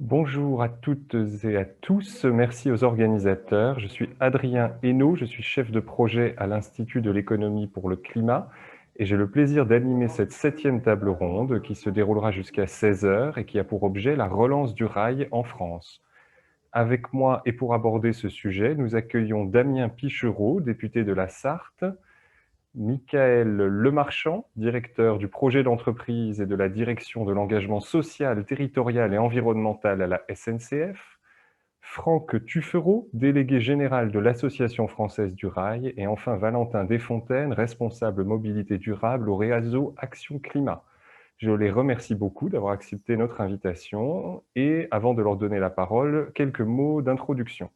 Bonjour à toutes et à tous, merci aux organisateurs. Je suis Adrien Hainaut, je suis chef de projet à l'Institut de l'économie pour le climat et j'ai le plaisir d'animer cette 7e table ronde qui se déroulera jusqu'à 16 heures et qui a pour objet la relance du rail en France. Avec moi et pour aborder ce sujet, nous accueillons Damien Pichereau, député de la Sarthe, Michael Lemarchand, directeur du projet d'entreprise et de la direction de l'engagement social, territorial et environnemental à la SNCF, Franck Tuffereau, délégué général de l'Association française du rail, et enfin Valentin Desfontaines, responsable mobilité durable au réseau Action Climat. Je les remercie beaucoup d'avoir accepté notre invitation et avant de leur donner la parole, quelques mots d'introduction.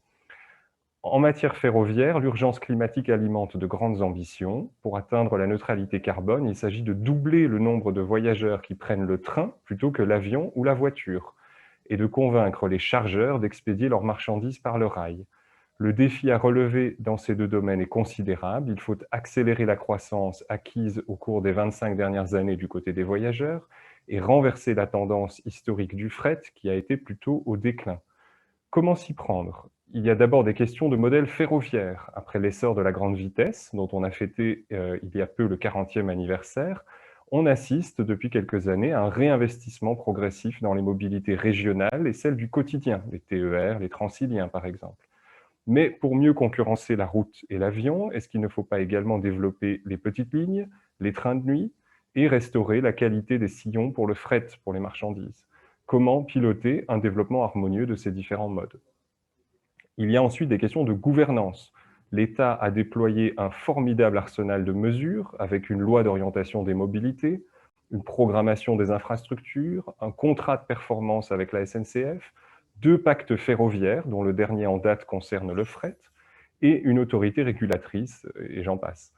En matière ferroviaire, l'urgence climatique alimente de grandes ambitions. Pour atteindre la neutralité carbone, il s'agit de doubler le nombre de voyageurs qui prennent le train plutôt que l'avion ou la voiture, et de convaincre les chargeurs d'expédier leurs marchandises par le rail. Le défi à relever dans ces deux domaines est considérable. Il faut accélérer la croissance acquise au cours des 25 dernières années du côté des voyageurs et renverser la tendance historique du fret qui a été plutôt au déclin. Comment s'y prendre? Il y a d'abord des questions de modèle ferroviaire. Après l'essor de la grande vitesse, dont on a fêté il y a peu le 40e anniversaire, on assiste depuis quelques années à un réinvestissement progressif dans les mobilités régionales et celles du quotidien, les TER, les Transiliens par exemple. Mais pour mieux concurrencer la route et l'avion, est-ce qu'il ne faut pas également développer les petites lignes, les trains de nuit et restaurer la qualité des sillons pour le fret, pour les marchandises? Comment piloter un développement harmonieux de ces différents modes? Il y a ensuite des questions de gouvernance. L'État a déployé un formidable arsenal de mesures avec une loi d'orientation des mobilités, une programmation des infrastructures, un contrat de performance avec la SNCF, 2 pactes ferroviaires, dont le dernier en date concerne le fret, et une autorité régulatrice, et j'en passe.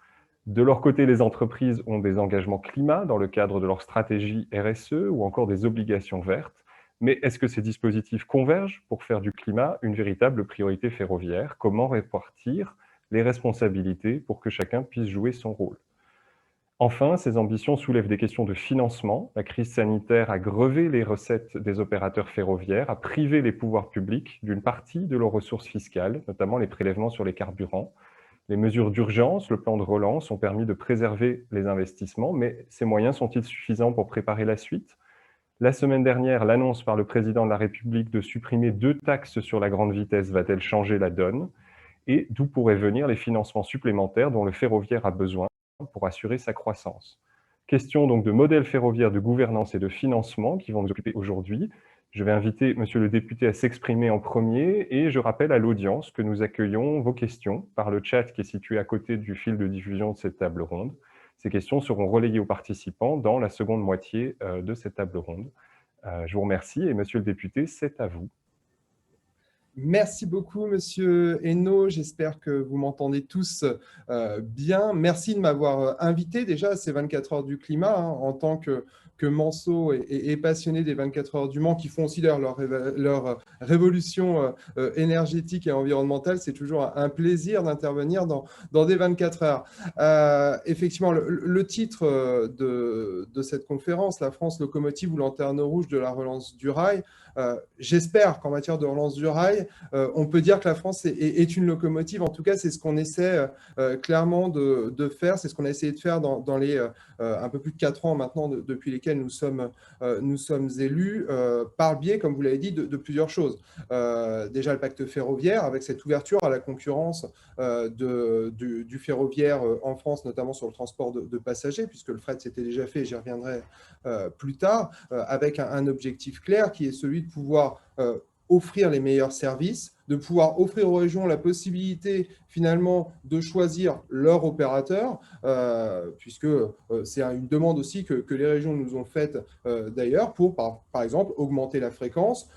De leur côté, les entreprises ont des engagements climat dans le cadre de leur stratégie RSE ou encore des obligations vertes. Mais est-ce que ces dispositifs convergent pour faire du climat une véritable priorité ferroviaire? Comment répartir les responsabilités pour que chacun puisse jouer son rôle? Enfin, ces ambitions soulèvent des questions de financement. La crise sanitaire a grevé les recettes des opérateurs ferroviaires, a privé les pouvoirs publics d'une partie de leurs ressources fiscales, notamment les prélèvements sur les carburants. Les mesures d'urgence, le plan de relance ont permis de préserver les investissements, mais ces moyens sont-ils suffisants pour préparer la suite? La semaine dernière, l'annonce par le président de la République de supprimer 2 taxes sur la grande vitesse va-t-elle changer la donne? Et d'où pourraient venir les financements supplémentaires dont le ferroviaire a besoin pour assurer sa croissance? Question donc de modèle ferroviaire, de gouvernance et de financement qui vont nous occuper aujourd'hui. Je vais inviter monsieur le député à s'exprimer en premier et je rappelle à l'audience que nous accueillons vos questions par le chat qui est situé à côté du fil de diffusion de cette table ronde. Ces questions seront relayées aux participants dans la seconde moitié de cette table ronde. Je vous remercie et monsieur le député, c'est à vous. Merci beaucoup, Monsieur Hainaut. J'espère que vous m'entendez tous bien. Merci de m'avoir invité déjà à ces 24 heures du climat en tant que Manceau et passionné des 24 heures du Mans, qui font aussi leur révolution énergétique et environnementale. C'est toujours un plaisir d'intervenir dans des 24 heures. Effectivement, le titre de cette conférence, La France locomotive ou lanterne rouge de la relance du rail, j'espère qu'en matière de relance du rail, on peut dire que la France est une locomotive. En tout cas, c'est ce qu'on essaie clairement de faire. C'est ce qu'on a essayé de faire dans les un peu plus de 4 ans maintenant depuis lesquels nous sommes élus, par le biais, comme vous l'avez dit, de plusieurs choses. Déjà, le pacte ferroviaire, avec cette ouverture à la concurrence du ferroviaire en France, notamment sur le transport de passagers, puisque le fret s'était déjà fait, j'y reviendrai plus tard, avec un objectif clair qui est celui de pouvoir offrir les meilleurs services, de pouvoir offrir aux régions la possibilité finalement de choisir leur opérateur, puisque c'est une demande aussi que les régions nous ont faite d'ailleurs pour, par exemple, augmenter la fréquence,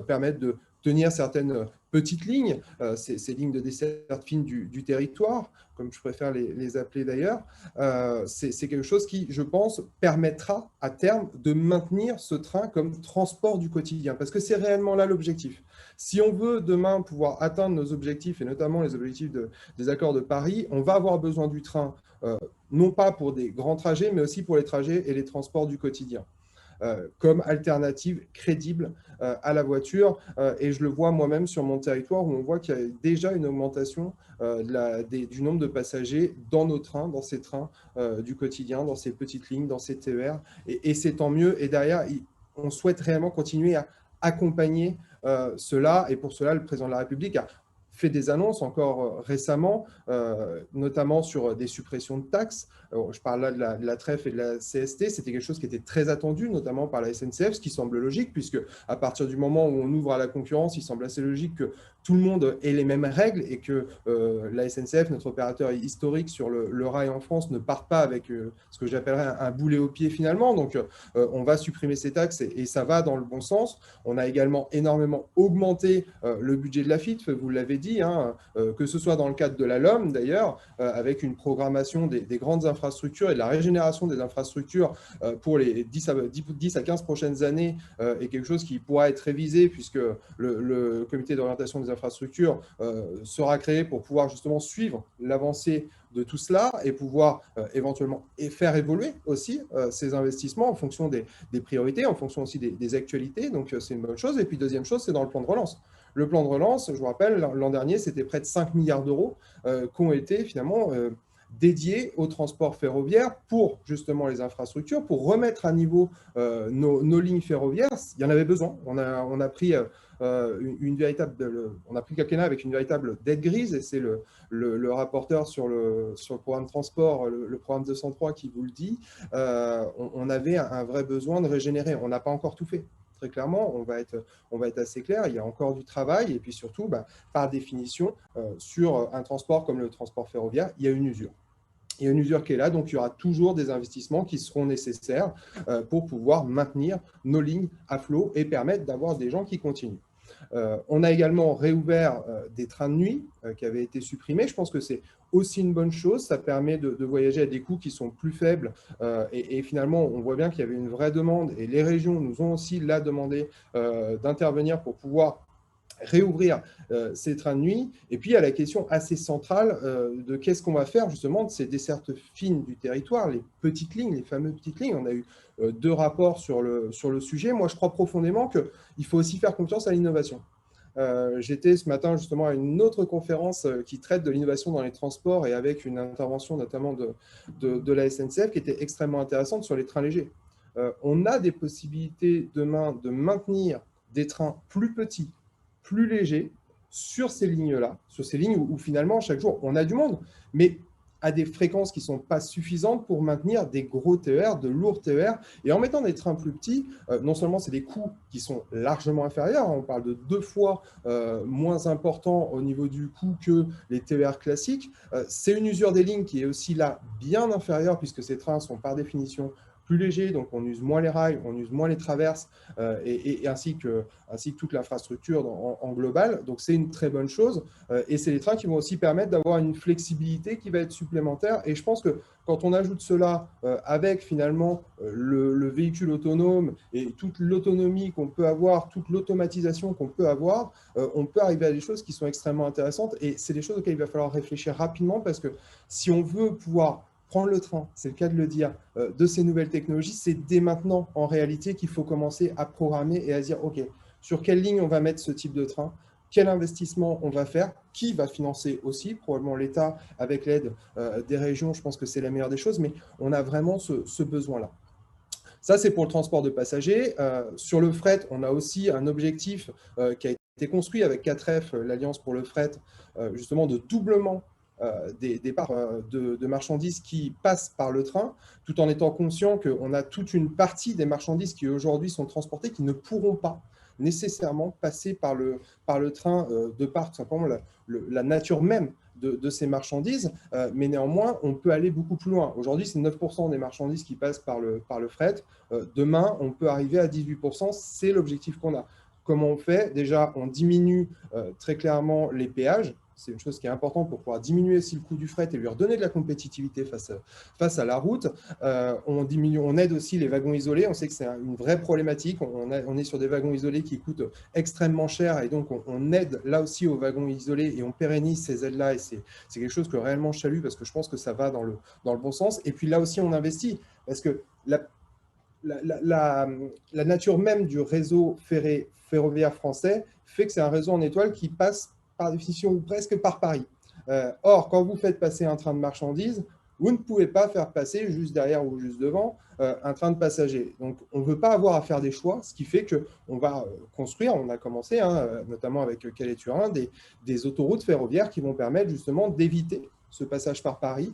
permettre de tenir certaines petites lignes, ces lignes de desserte fine du territoire, comme je préfère les appeler d'ailleurs, c'est quelque chose qui, je pense, permettra à terme de maintenir ce train comme transport du quotidien, parce que c'est réellement là l'objectif. Si on veut demain pouvoir atteindre nos objectifs, et notamment les objectifs des accords de Paris, on va avoir besoin du train, non pas pour des grands trajets, mais aussi pour les trajets et les transports du quotidien. comme alternative crédible à la voiture. Et je le vois moi-même sur mon territoire où on voit qu'il y a déjà une augmentation du nombre de passagers dans nos trains, dans ces trains du quotidien, dans ces petites lignes, dans ces TER. Et c'est tant mieux. Et derrière, on souhaite réellement continuer à accompagner cela. Et pour cela, le président de la République a fait des annonces encore récemment, notamment sur des suppressions de taxes. Je parle là de la TREF et de la CST. C'était quelque chose qui était très attendu, notamment par la SNCF, ce qui semble logique, puisque à partir du moment où on ouvre à la concurrence, il semble assez logique que tout le monde ait les mêmes règles et que la SNCF, notre opérateur historique sur le rail en France, ne parte pas avec ce que j'appellerais un boulet au pied finalement. Donc, on va supprimer ces taxes et ça va dans le bon sens. On a également énormément augmenté le budget de la FIT, vous l'avez dit, hein, que ce soit dans le cadre de la LOM d'ailleurs, avec une programmation des grandes infrastructures et de la régénération des infrastructures pour les 10 à 15 prochaines années est quelque chose qui pourra être révisé puisque le comité d'orientation des infrastructures sera créé pour pouvoir justement suivre l'avancée de tout cela et pouvoir éventuellement faire évoluer aussi ces investissements en fonction des priorités, en fonction aussi des actualités. Donc, c'est une bonne chose. Et puis, deuxième chose, c'est dans le plan de relance. Le plan de relance, je vous rappelle, l'an dernier, c'était près de 5 milliards d'euros qui ont été finalement dédiés au transport ferroviaire pour justement les infrastructures, pour remettre à niveau nos lignes ferroviaires. Il y en avait besoin. On a pris on a pris le quinquennat avec une véritable dette grise et c'est le rapporteur sur le programme transport, le programme 203 qui vous le dit. On avait un vrai besoin de régénérer. On n'a pas encore tout fait. Très clairement, on va être assez clair, il y a encore du travail et puis surtout, par définition, sur un transport comme le transport ferroviaire, il y a une usure. Il y a une usure qui est là, donc il y aura toujours des investissements qui seront nécessaires pour pouvoir maintenir nos lignes à flot et permettre d'avoir des gens qui continuent. On a également réouvert des trains de nuit qui avaient été supprimés. Je pense que c'est aussi une bonne chose. Ça permet de voyager à des coûts qui sont plus faibles. Et finalement, on voit bien qu'il y avait une vraie demande. Et les régions nous ont aussi là demandé d'intervenir pour pouvoir réouvrir ces trains de nuit. Et puis, il y a la question assez centrale de qu'est-ce qu'on va faire justement de ces dessertes fines du territoire, les petites lignes, les fameuses petites lignes. On a eu 2 rapports sur le sujet. Moi, je crois profondément qu'il faut aussi faire confiance à l'innovation. J'étais ce matin justement à une autre conférence qui traite de l'innovation dans les transports et avec une intervention notamment de la SNCF qui était extrêmement intéressante sur les trains légers. On a des possibilités demain de maintenir des trains plus petits, plus léger sur ces lignes-là, sur ces lignes où finalement, chaque jour, on a du monde, mais à des fréquences qui ne sont pas suffisantes pour maintenir des gros TER, de lourds TER. Et en mettant des trains plus petits, non seulement c'est des coûts qui sont largement inférieurs, on parle de 2 fois moins important au niveau du coût que les TER classiques, c'est une usure des lignes qui est aussi là bien inférieure puisque ces trains sont par définition plus léger, donc on use moins les rails, on use moins les traverses, et ainsi que toute l'infrastructure en global. Donc c'est une très bonne chose, et c'est les trains qui vont aussi permettre d'avoir une flexibilité qui va être supplémentaire. Et je pense que quand on ajoute cela avec finalement le véhicule autonome et toute l'autonomie qu'on peut avoir, toute l'automatisation qu'on peut avoir, on peut arriver à des choses qui sont extrêmement intéressantes. Et c'est des choses auxquelles il va falloir réfléchir rapidement parce que si on veut pouvoir prendre le train, c'est le cas de le dire, de ces nouvelles technologies, c'est dès maintenant, en réalité, qu'il faut commencer à programmer et à dire, OK, sur quelle ligne on va mettre ce type de train, quel investissement on va faire, qui va financer aussi, probablement l'État avec l'aide des régions, je pense que c'est la meilleure des choses, mais on a vraiment ce besoin-là. Ça, c'est pour le transport de passagers. Sur le fret, on a aussi un objectif qui a été construit avec 4F, l'Alliance pour le fret, justement de doublement des parts de marchandises qui passent par le train, tout en étant conscient qu'on a toute une partie des marchandises qui aujourd'hui sont transportées qui ne pourront pas nécessairement passer par le train de par tout simplement la nature même de ces marchandises, mais néanmoins, on peut aller beaucoup plus loin. Aujourd'hui, c'est 9% des marchandises qui passent par le fret. Demain, on peut arriver à 18%, c'est l'objectif qu'on a. Comment on fait? Déjà, on diminue très clairement les péages. C'est une chose qui est importante pour pouvoir diminuer aussi le coût du fret et lui redonner de la compétitivité face à la route. On aide aussi les wagons isolés. On sait que c'est une vraie problématique. On est sur des wagons isolés qui coûtent extrêmement cher et donc on aide là aussi aux wagons isolés et on pérennise ces aides-là. Et c'est quelque chose que réellement je salue parce que je pense que ça va dans le bon sens. Et puis là aussi, on investit parce que la nature même du réseau ferroviaire français fait que c'est un réseau en étoile qui passe par définition ou presque par Paris. Or, quand vous faites passer un train de marchandises, vous ne pouvez pas faire passer juste derrière ou juste devant un train de passagers. Donc, on ne veut pas avoir à faire des choix, ce qui fait qu'on va construire, on a commencé, notamment avec Calais-Turin, des autoroutes ferroviaires qui vont permettre justement d'éviter ce passage par Paris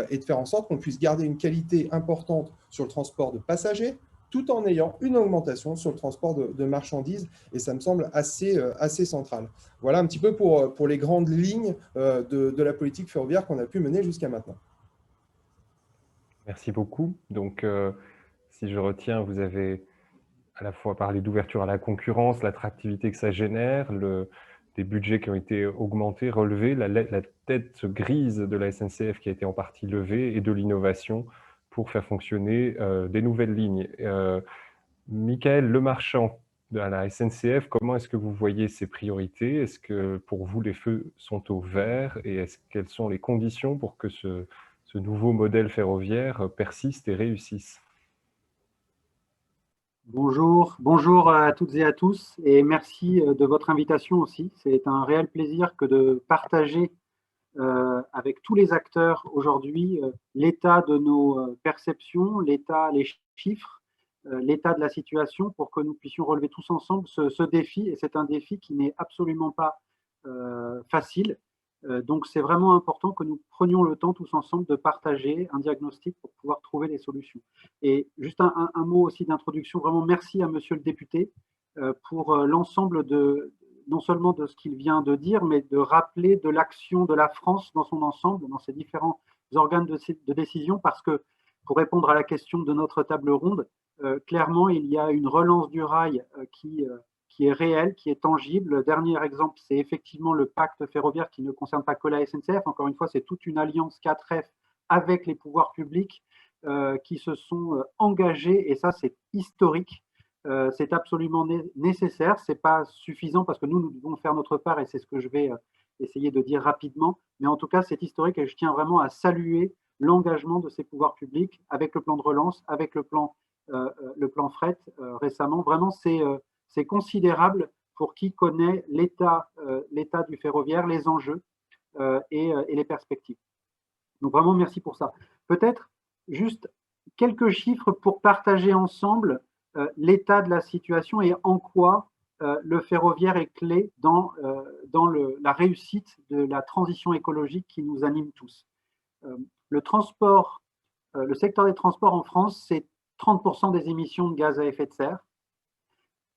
et de faire en sorte qu'on puisse garder une qualité importante sur le transport de passagers, tout en ayant une augmentation sur le transport de marchandises, et ça me semble assez central. Voilà un petit peu pour les grandes lignes de la politique ferroviaire qu'on a pu mener jusqu'à maintenant. Merci beaucoup. Donc, si je retiens, vous avez à la fois parlé d'ouverture à la concurrence, l'attractivité que ça génère, des budgets qui ont été augmentés, relevés, la tête grise de la SNCF qui a été en partie levée, et de l'innovation pour faire fonctionner des nouvelles lignes. Michael Lemarchand, à la SNCF, comment est-ce que vous voyez ces priorités? Est-ce que pour vous, les feux sont au vert, et quelles sont les conditions pour que ce nouveau modèle ferroviaire persiste et réussisse? Bonjour à toutes et à tous, et merci de votre invitation aussi. C'est un réel plaisir que de partager avec tous les acteurs aujourd'hui l'état de nos perceptions, les chiffres, l'état de la situation, pour que nous puissions relever tous ensemble ce défi. Et c'est un défi qui n'est absolument pas facile. Donc c'est vraiment important que nous prenions le temps tous ensemble de partager un diagnostic pour pouvoir trouver des solutions. Et juste un mot aussi d'introduction, vraiment merci à monsieur le député pour l'ensemble non seulement de ce qu'il vient de dire, mais de rappeler de l'action de la France dans son ensemble, dans ses différents organes de décision, parce que, pour répondre à la question de notre table ronde, clairement, il y a une relance du rail qui est réelle, qui est tangible. Le dernier exemple, c'est effectivement le pacte ferroviaire qui ne concerne pas que la SNCF. Encore une fois, c'est toute une alliance 4F avec les pouvoirs publics qui se sont engagés, et ça, c'est historique. C'est absolument nécessaire. Ce n'est pas suffisant parce que nous devons faire notre part, et c'est ce que je vais essayer de dire rapidement. Mais en tout cas, c'est historique, et je tiens vraiment à saluer l'engagement de ces pouvoirs publics avec le plan de relance, avec le plan fret récemment. Vraiment, c'est considérable pour qui connaît l'état du ferroviaire, les enjeux et les perspectives. Donc vraiment, merci pour ça. Peut-être juste quelques chiffres pour partager ensemble l'état de la situation et en quoi le ferroviaire est clé dans la réussite de la transition écologique qui nous anime tous. Le secteur des transports en France, c'est 30% des émissions de gaz à effet de serre.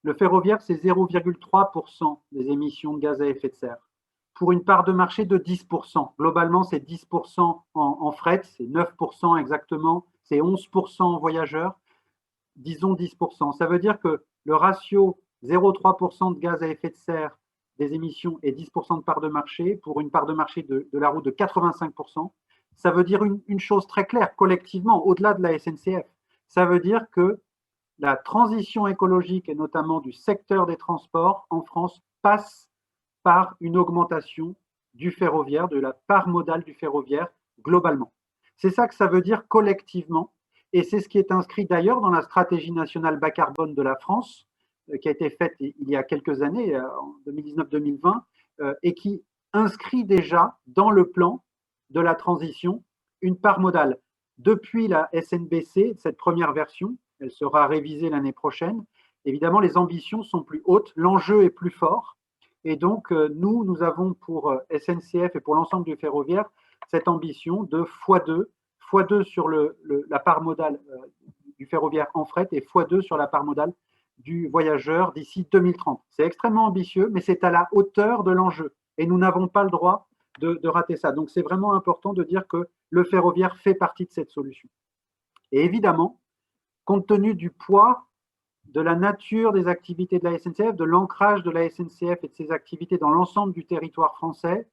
Le ferroviaire, c'est 0,3% des émissions de gaz à effet de serre, pour une part de marché de 10%. Globalement, c'est 10% en fret, c'est 9% exactement, c'est 11% en voyageurs, disons 10%. Ça veut dire que le ratio 0,3% de gaz à effet de serre des émissions et 10% de part de marché, pour une part de marché de la route de 85%, ça veut dire une chose très claire, collectivement, au-delà de la SNCF. Ça veut dire que la transition écologique, et notamment du secteur des transports en France, passe par une augmentation du ferroviaire, de la part modale du ferroviaire globalement. C'est ça que ça veut dire collectivement, et c'est ce qui est inscrit d'ailleurs dans la stratégie nationale bas carbone de la France, qui a été faite il y a quelques années, en 2019-2020, et qui inscrit déjà dans le plan de la transition une part modale. Depuis la SNBC, cette première version, elle sera révisée l'année prochaine, évidemment les ambitions sont plus hautes, l'enjeu est plus fort, et donc nous avons pour SNCF et pour l'ensemble du ferroviaire cette ambition de x2 sur la part modale du ferroviaire en fret et x2 sur la part modale du voyageur d'ici 2030. C'est extrêmement ambitieux, mais c'est à la hauteur de l'enjeu, et nous n'avons pas le droit de rater ça. Donc c'est vraiment important de dire que le ferroviaire fait partie de cette solution. Et évidemment, compte tenu du poids, de la nature des activités de la SNCF, de l'ancrage de la SNCF et de ses activités dans l'ensemble du territoire français,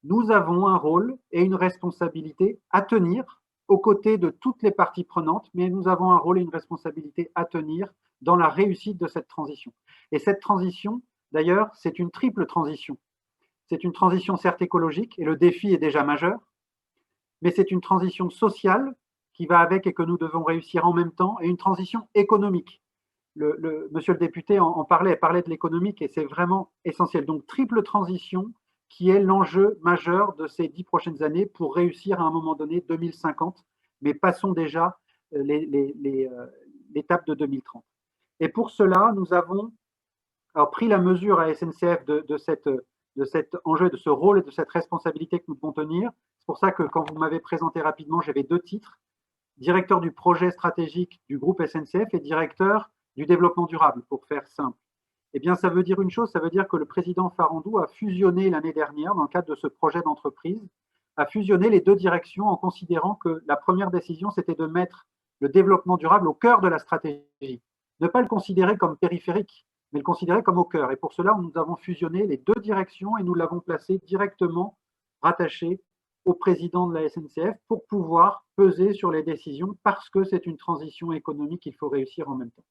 nous avons un rôle et une responsabilité à tenir aux côtés de toutes les parties prenantes, mais nous avons un rôle et une responsabilité à tenir dans la réussite de cette transition. Et cette transition, d'ailleurs, c'est une triple transition. C'est une transition certes écologique, et le défi est déjà majeur, mais c'est une transition sociale qui va avec et que nous devons réussir en même temps, et une transition économique. Monsieur le député en parlait de l'économique et c'est vraiment essentiel. Donc, triple transition qui est l'enjeu majeur de ces 10 prochaines années pour réussir à un moment donné 2050, mais passons déjà l'étape de 2030. Et pour cela, nous avons pris la mesure à SNCF de cet enjeu, de ce rôle et de cette responsabilité que nous devons tenir. C'est pour ça que quand vous m'avez présenté rapidement, j'avais 2 titres, directeur du projet stratégique du groupe SNCF et directeur du développement durable, pour faire simple. Eh bien, ça veut dire une chose, ça veut dire que le président Farandou a fusionné l'année dernière, dans le cadre de ce projet d'entreprise, a fusionné les 2 directions en considérant que la première décision, c'était de mettre le développement durable au cœur de la stratégie. Ne pas le considérer comme périphérique, mais le considérer comme au cœur. Et pour cela, nous avons fusionné les 2 directions et nous l'avons placé directement rattaché au président de la SNCF pour pouvoir peser sur les décisions parce que c'est une transition économique qu'il faut réussir en même temps.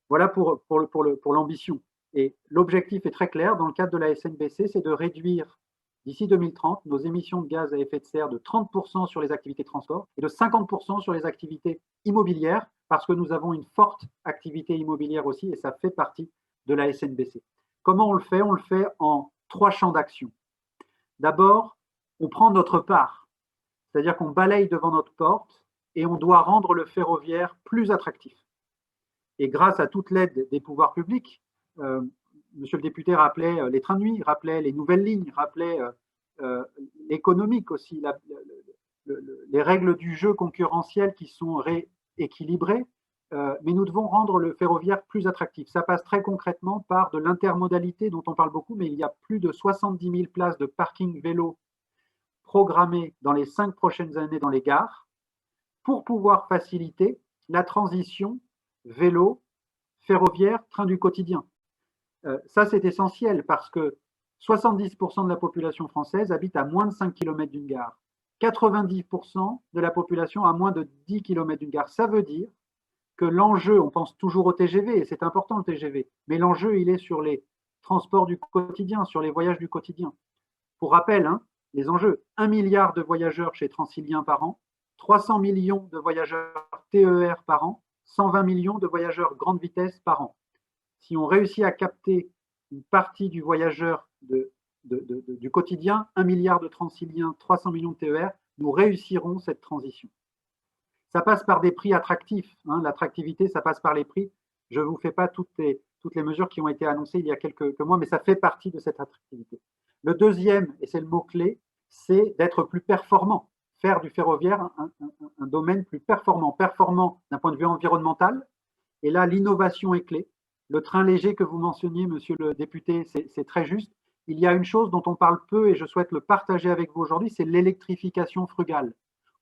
Voilà pour l'ambition. Et l'objectif est très clair dans le cadre de la SNBC, c'est de réduire d'ici 2030 nos émissions de gaz à effet de serre de 30% sur les activités de transport et de 50% sur les activités immobilières parce que nous avons une forte activité immobilière aussi et ça fait partie de la SNBC. Comment on le fait? On le fait en 3 champs d'action. D'abord, on prend notre part, c'est-à-dire qu'on balaye devant notre porte et on doit rendre le ferroviaire plus attractif. Et grâce à toute l'aide des pouvoirs publics, monsieur le député rappelait les trains de nuit, rappelait les nouvelles lignes, rappelait l'économique aussi, les règles du jeu concurrentiel qui sont rééquilibrées, mais nous devons rendre le ferroviaire plus attractif. Ça passe très concrètement par de l'intermodalité dont on parle beaucoup, mais il y a plus de 70 000 places de parking vélo programmées dans les 5 prochaines années dans les gares pour pouvoir faciliter la transition vélo, ferroviaire, train du quotidien. Ça, c'est essentiel parce que 70% de la population française habite à moins de 5 km d'une gare. 90% de la population à moins de 10 km d'une gare. Ça veut dire que l'enjeu, on pense toujours au TGV, et c'est important le TGV, mais l'enjeu, il est sur les transports du quotidien, sur les voyages du quotidien. Pour rappel, les enjeux, 1 milliard de voyageurs chez Transilien par an, 300 millions de voyageurs TER par an, 120 millions de voyageurs grande vitesse par an. Si on réussit à capter une partie du voyageur du quotidien, 1 milliard de Transiliens, 300 millions de TER, nous réussirons cette transition. Ça passe par des prix attractifs. L'attractivité, ça passe par les prix. Je ne vous fais pas toutes les mesures qui ont été annoncées il y a quelques mois, mais ça fait partie de cette attractivité. Le deuxième, et c'est le mot-clé, c'est d'être plus performant. Faire du ferroviaire un domaine plus performant. Performant d'un point de vue environnemental. Et là, l'innovation est clé. Le train léger que vous mentionniez, monsieur le député, c'est très juste. Il y a une chose dont on parle peu et je souhaite le partager avec vous aujourd'hui, c'est l'électrification frugale.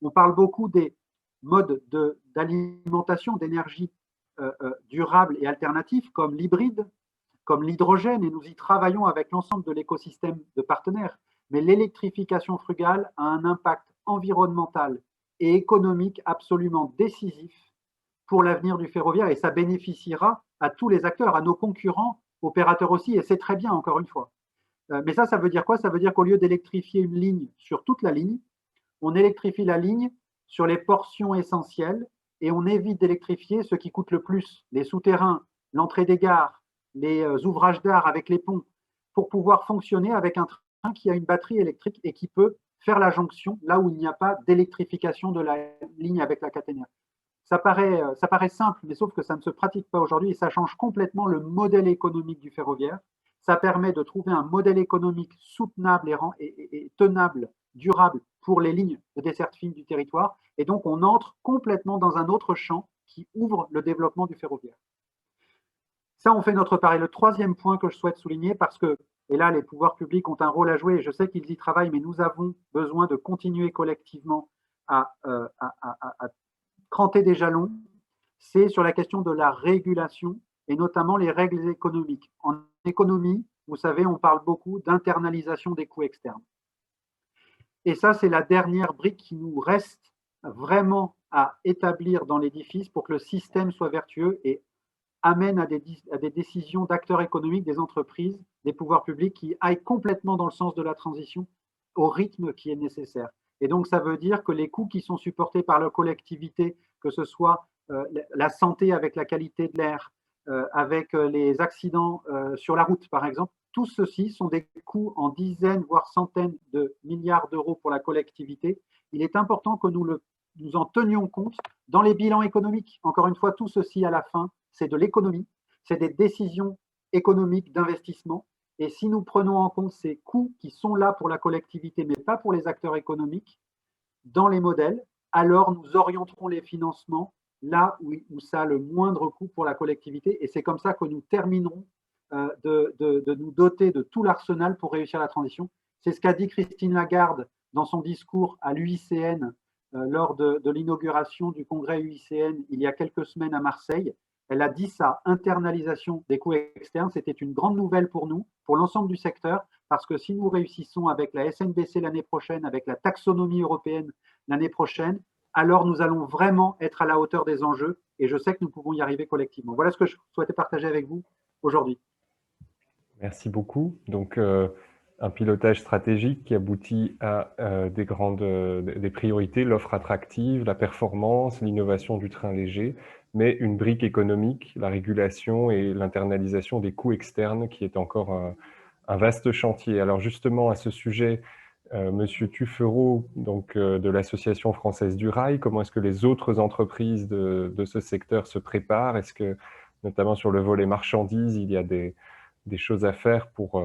On parle beaucoup des modes d'alimentation, d'énergie durable et alternatifs comme l'hybride, comme l'hydrogène, et nous y travaillons avec l'ensemble de l'écosystème de partenaires. Mais l'électrification frugale a un impact environnemental et économique absolument décisif pour l'avenir du ferroviaire et ça bénéficiera à tous les acteurs, à nos concurrents, opérateurs aussi, et c'est très bien, encore une fois. Mais ça veut dire quoi? Ça veut dire qu'au lieu d'électrifier une ligne sur toute la ligne, on électrifie la ligne sur les portions essentielles et on évite d'électrifier ce qui coûte le plus, les souterrains, l'entrée des gares, les ouvrages d'art avec les ponts, pour pouvoir fonctionner avec un train qui a une batterie électrique et qui peut faire la jonction là où il n'y a pas d'électrification de la ligne avec la caténaire. Ça paraît simple, mais sauf que ça ne se pratique pas aujourd'hui et ça change complètement le modèle économique du ferroviaire. Ça permet de trouver un modèle économique soutenable et tenable, durable pour les lignes de desserte fine du territoire. Et donc, on entre complètement dans un autre champ qui ouvre le développement du ferroviaire. Ça, on fait notre part. Et le troisième point que je souhaite souligner, parce que, et là, les pouvoirs publics ont un rôle à jouer, et je sais qu'ils y travaillent, mais nous avons besoin de continuer collectivement à cranter des jalons, c'est sur la question de la régulation et notamment les règles économiques. En économie, vous savez, on parle beaucoup d'internalisation des coûts externes. Et ça, c'est la dernière brique qui nous reste vraiment à établir dans l'édifice pour que le système soit vertueux et amène à des décisions d'acteurs économiques, des entreprises, des pouvoirs publics qui aillent complètement dans le sens de la transition au rythme qui est nécessaire. Et donc, ça veut dire que les coûts qui sont supportés par la collectivité, que ce soit la santé avec la qualité de l'air, avec les accidents sur la route, par exemple, tout ceci sont des coûts en dizaines, voire centaines de milliards d'euros pour la collectivité. Il est important que nous en tenions compte dans les bilans économiques. Encore une fois, tout ceci à la fin, c'est de l'économie, c'est des décisions économiques d'investissement. Et si nous prenons en compte ces coûts qui sont là pour la collectivité, mais pas pour les acteurs économiques, dans les modèles, alors nous orienterons les financements là où ça a le moindre coût pour la collectivité. Et c'est comme ça que nous terminerons de nous doter de tout l'arsenal pour réussir la transition. C'est ce qu'a dit Christine Lagarde dans son discours à l'UICN lors de l'inauguration du congrès UICN il y a quelques semaines à Marseille. Elle a dit ça, internalisation des coûts externes, c'était une grande nouvelle pour nous, pour l'ensemble du secteur, parce que si nous réussissons avec la SNBC l'année prochaine, avec la taxonomie européenne l'année prochaine, alors nous allons vraiment être à la hauteur des enjeux et je sais que nous pouvons y arriver collectivement. Voilà ce que je souhaitais partager avec vous aujourd'hui. Merci beaucoup. Donc, un pilotage stratégique qui aboutit à des priorités, l'offre attractive, la performance, l'innovation du train léger, mais une brique économique, la régulation et l'internalisation des coûts externes qui est encore un vaste chantier. Alors justement, à ce sujet, Monsieur Tuffereau, donc, de l'Association française du rail, comment est-ce que les autres entreprises de ce secteur se préparent? Est-ce que, notamment sur le volet marchandises, il y a des choses à faire pour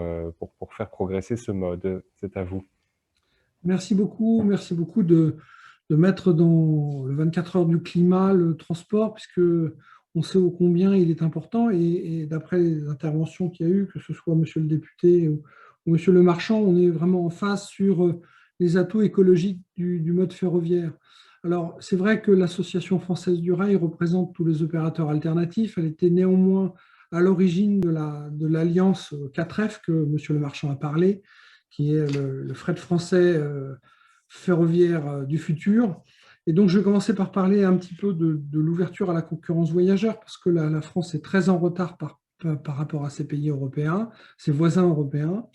faire progresser ce mode? C'est à vous. Merci beaucoup de mettre dans le 24 heures du climat le transport, puisque on sait ô combien il est important. Et d'après les interventions qu'il y a eu, que ce soit monsieur le député ou monsieur le marchand, on est vraiment en phase sur les atouts écologiques du mode ferroviaire. Alors, c'est vrai que l'Association française du rail représente tous les opérateurs alternatifs. Elle était néanmoins à l'origine de l'alliance 4F que monsieur le marchand a parlé, qui est le fret français ferroviaire du futur. Et donc, je vais commencer par parler un petit peu de l'ouverture à la concurrence voyageurs, parce que la France est très en retard par rapport à ses pays européens, ses voisins européens.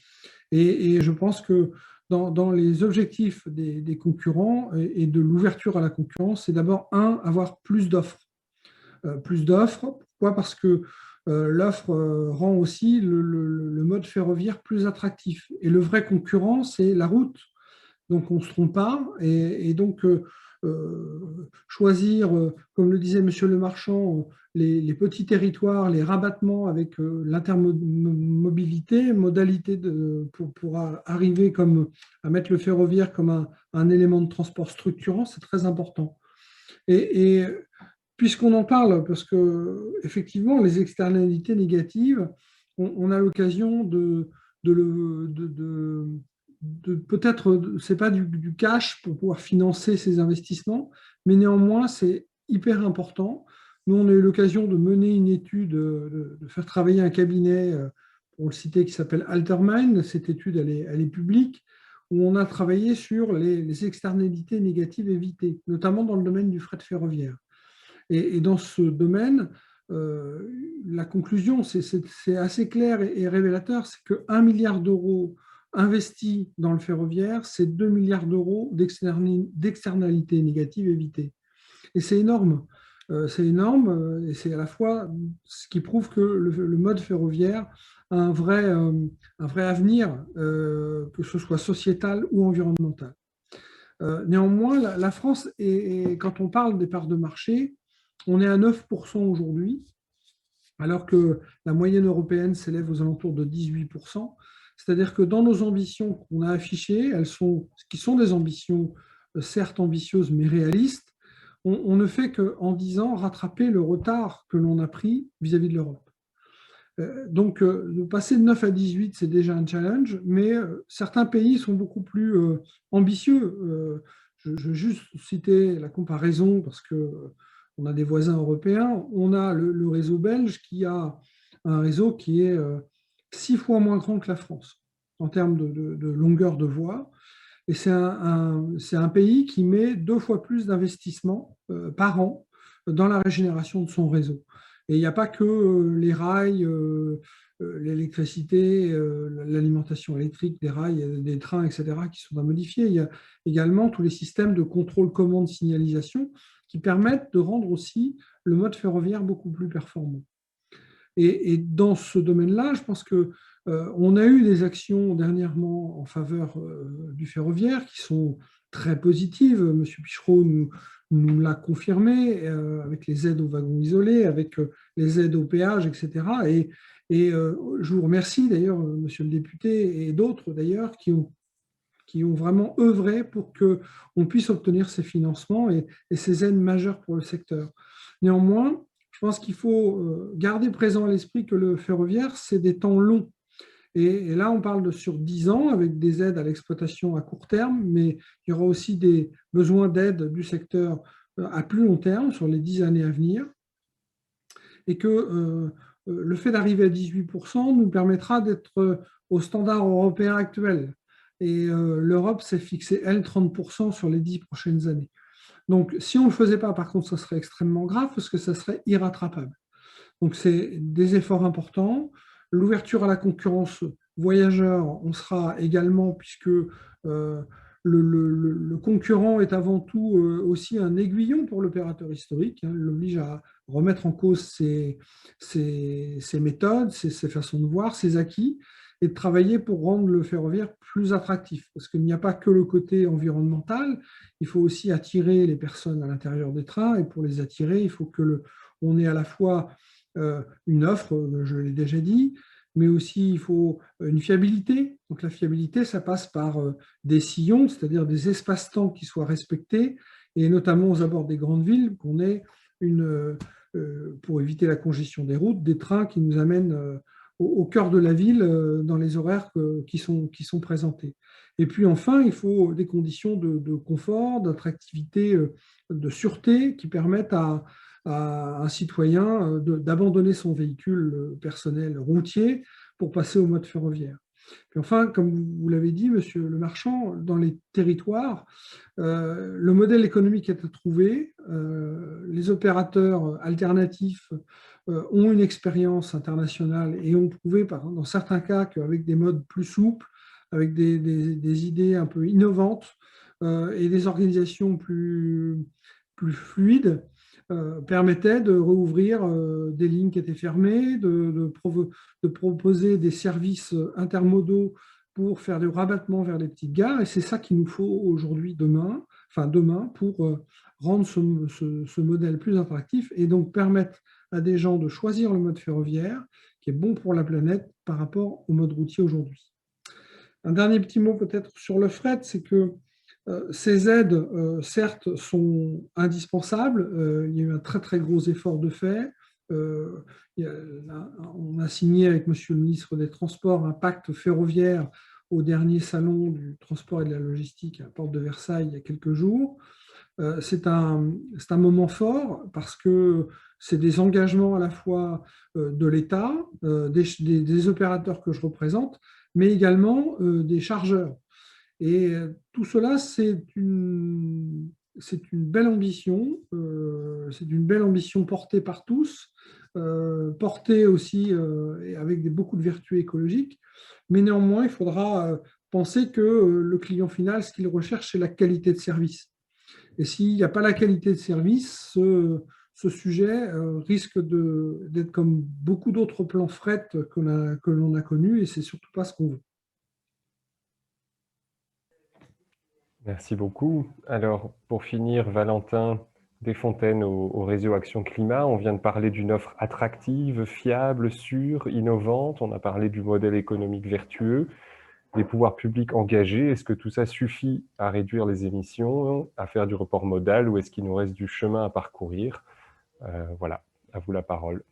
Et je pense que dans les objectifs des concurrents et de l'ouverture à la concurrence, c'est d'abord, avoir plus d'offres. Plus d'offres, pourquoi? Parce que l'offre rend aussi le mode ferroviaire plus attractif. Et le vrai concurrent, c'est la route. Donc, on ne se trompe pas. Et donc, choisir, comme le disait monsieur le marchand, les petits territoires, les rabattements avec l'intermobilité, modalité pour arriver à mettre le ferroviaire comme un élément de transport structurant, c'est très important. Et puisqu'on en parle, parce que effectivement, les externalités négatives, on a l'occasion de peut-être, c'est pas du cash pour pouvoir financer ces investissements, mais néanmoins, c'est hyper important. Nous, on a eu l'occasion de mener une étude, de faire travailler un cabinet, pour le citer, qui s'appelle Altermine. Cette étude, elle est publique, où on a travaillé sur les externalités négatives évitées, notamment dans le domaine du fret ferroviaire. Et dans ce domaine, la conclusion, c'est assez clair et révélateur, c'est que 1 milliard d'euros investis dans le ferroviaire, c'est 2 milliards d'euros d'externalités négatives évitées. Et c'est énorme. C'est énorme, et c'est à la fois ce qui prouve que le mode ferroviaire a un vrai avenir, que ce soit sociétal ou environnemental. Néanmoins, la France, quand on parle des parts de marché, on est à 9% aujourd'hui, alors que la moyenne européenne s'élève aux alentours de 18%. C'est-à-dire que dans nos ambitions qu'on a affichées, qui sont des ambitions certes ambitieuses mais réalistes, on ne fait qu'en 10 ans rattraper le retard que l'on a pris vis-à-vis de l'Europe. Donc, de passer de 9 à 18, c'est déjà un challenge, mais certains pays sont beaucoup plus ambitieux. Je veux juste citer la comparaison parce qu'on a des voisins européens. On a le réseau belge qui a un réseau qui est 6 fois moins grand que la France en termes de longueur de voie. Et c'est un pays qui met 2 fois plus d'investissements par an dans la régénération de son réseau. Et il n'y a pas que les rails, l'électricité, l'alimentation électrique des rails, des trains, etc., qui sont à modifier. Il y a également tous les systèmes de contrôle commande signalisation qui permettent de rendre aussi le mode ferroviaire beaucoup plus performant. Et dans ce domaine-là, je pense qu'on a eu des actions dernièrement en faveur du ferroviaire qui sont très positives. M. Pichereau nous l'a confirmé avec les aides aux wagons isolés, avec les aides au péage, etc. Et je vous remercie d'ailleurs, monsieur le député, et d'autres d'ailleurs, qui ont vraiment œuvré pour qu'on puisse obtenir ces financements et ces aides majeures pour le secteur. Néanmoins, je pense qu'il faut garder présent à l'esprit que le ferroviaire, c'est des temps longs. Et là, on parle sur 10 ans avec des aides à l'exploitation à court terme, mais il y aura aussi des besoins d'aide du secteur à plus long terme, sur les 10 années à venir. Et que le fait d'arriver à 18% nous permettra d'être au standard européen actuel. Et l'Europe s'est fixé, elle, 30% sur les 10 prochaines années. Donc, si on ne le faisait pas, par contre, ça serait extrêmement grave parce que ça serait irrattrapable. Donc, c'est des efforts importants. L'ouverture à la concurrence voyageurs, on sera également, puisque le concurrent est avant tout aussi un aiguillon pour l'opérateur historique. Il l'oblige à remettre en cause ses méthodes, ses façons de voir, ses acquis, et de travailler pour rendre le ferroviaire plus attractif. Parce qu'il n'y a pas que le côté environnemental, il faut aussi attirer les personnes à l'intérieur des trains, et pour les attirer, il faut qu'on ait à la fois une offre, je l'ai déjà dit, mais aussi il faut une fiabilité. Donc la fiabilité, ça passe par des sillons, c'est-à-dire des espaces-temps qui soient respectés, et notamment aux abords des grandes villes, qu'on ait pour éviter la congestion des routes, des trains qui nous amènent au cœur de la ville dans les horaires qui sont présentés. Et puis enfin, il faut des conditions de confort, d'attractivité, de sûreté qui permettent à un citoyen d'abandonner son véhicule personnel routier pour passer au mode ferroviaire. Puis enfin, comme vous l'avez dit, monsieur le marchand, dans les territoires, le modèle économique est à trouver. Les opérateurs alternatifs ont une expérience internationale et ont prouvé, dans certains cas, qu'avec des modes plus souples, avec des idées un peu innovantes et des organisations plus fluides, permettait de rouvrir des lignes qui étaient fermées, de proposer des services intermodaux pour faire du rabattement vers les petites gares. Et c'est ça qu'il nous faut aujourd'hui, demain, pour rendre ce modèle plus attractif et donc permettre à des gens de choisir le mode ferroviaire qui est bon pour la planète par rapport au mode routier aujourd'hui. Un dernier petit mot peut-être sur le fret, c'est que ces aides, certes, sont indispensables. Il y a eu un très, très gros effort de fait. On a signé avec M. le ministre des Transports un pacte ferroviaire au dernier salon du transport et de la logistique à la Porte de Versailles il y a quelques jours. C'est un moment fort parce que c'est des engagements à la fois de l'État, des opérateurs que je représente, mais également des chargeurs. Et tout cela, c'est une belle ambition. C'est une belle ambition portée par tous, portée aussi avec beaucoup de vertus écologiques. Mais néanmoins, il faudra penser que le client final, ce qu'il recherche, c'est la qualité de service. Et s'il n'y a pas la qualité de service, ce sujet risque d'être comme beaucoup d'autres plans fret que l'on a connus, et c'est surtout pas ce qu'on veut. Merci beaucoup. Alors, pour finir, Valentin Desfontaines au réseau Action Climat, on vient de parler d'une offre attractive, fiable, sûre, innovante. On a parlé du modèle économique vertueux, des pouvoirs publics engagés. Est-ce que tout ça suffit à réduire les émissions, à faire du report modal, ou est-ce qu'il nous reste du chemin à parcourir? Voilà, à vous la parole.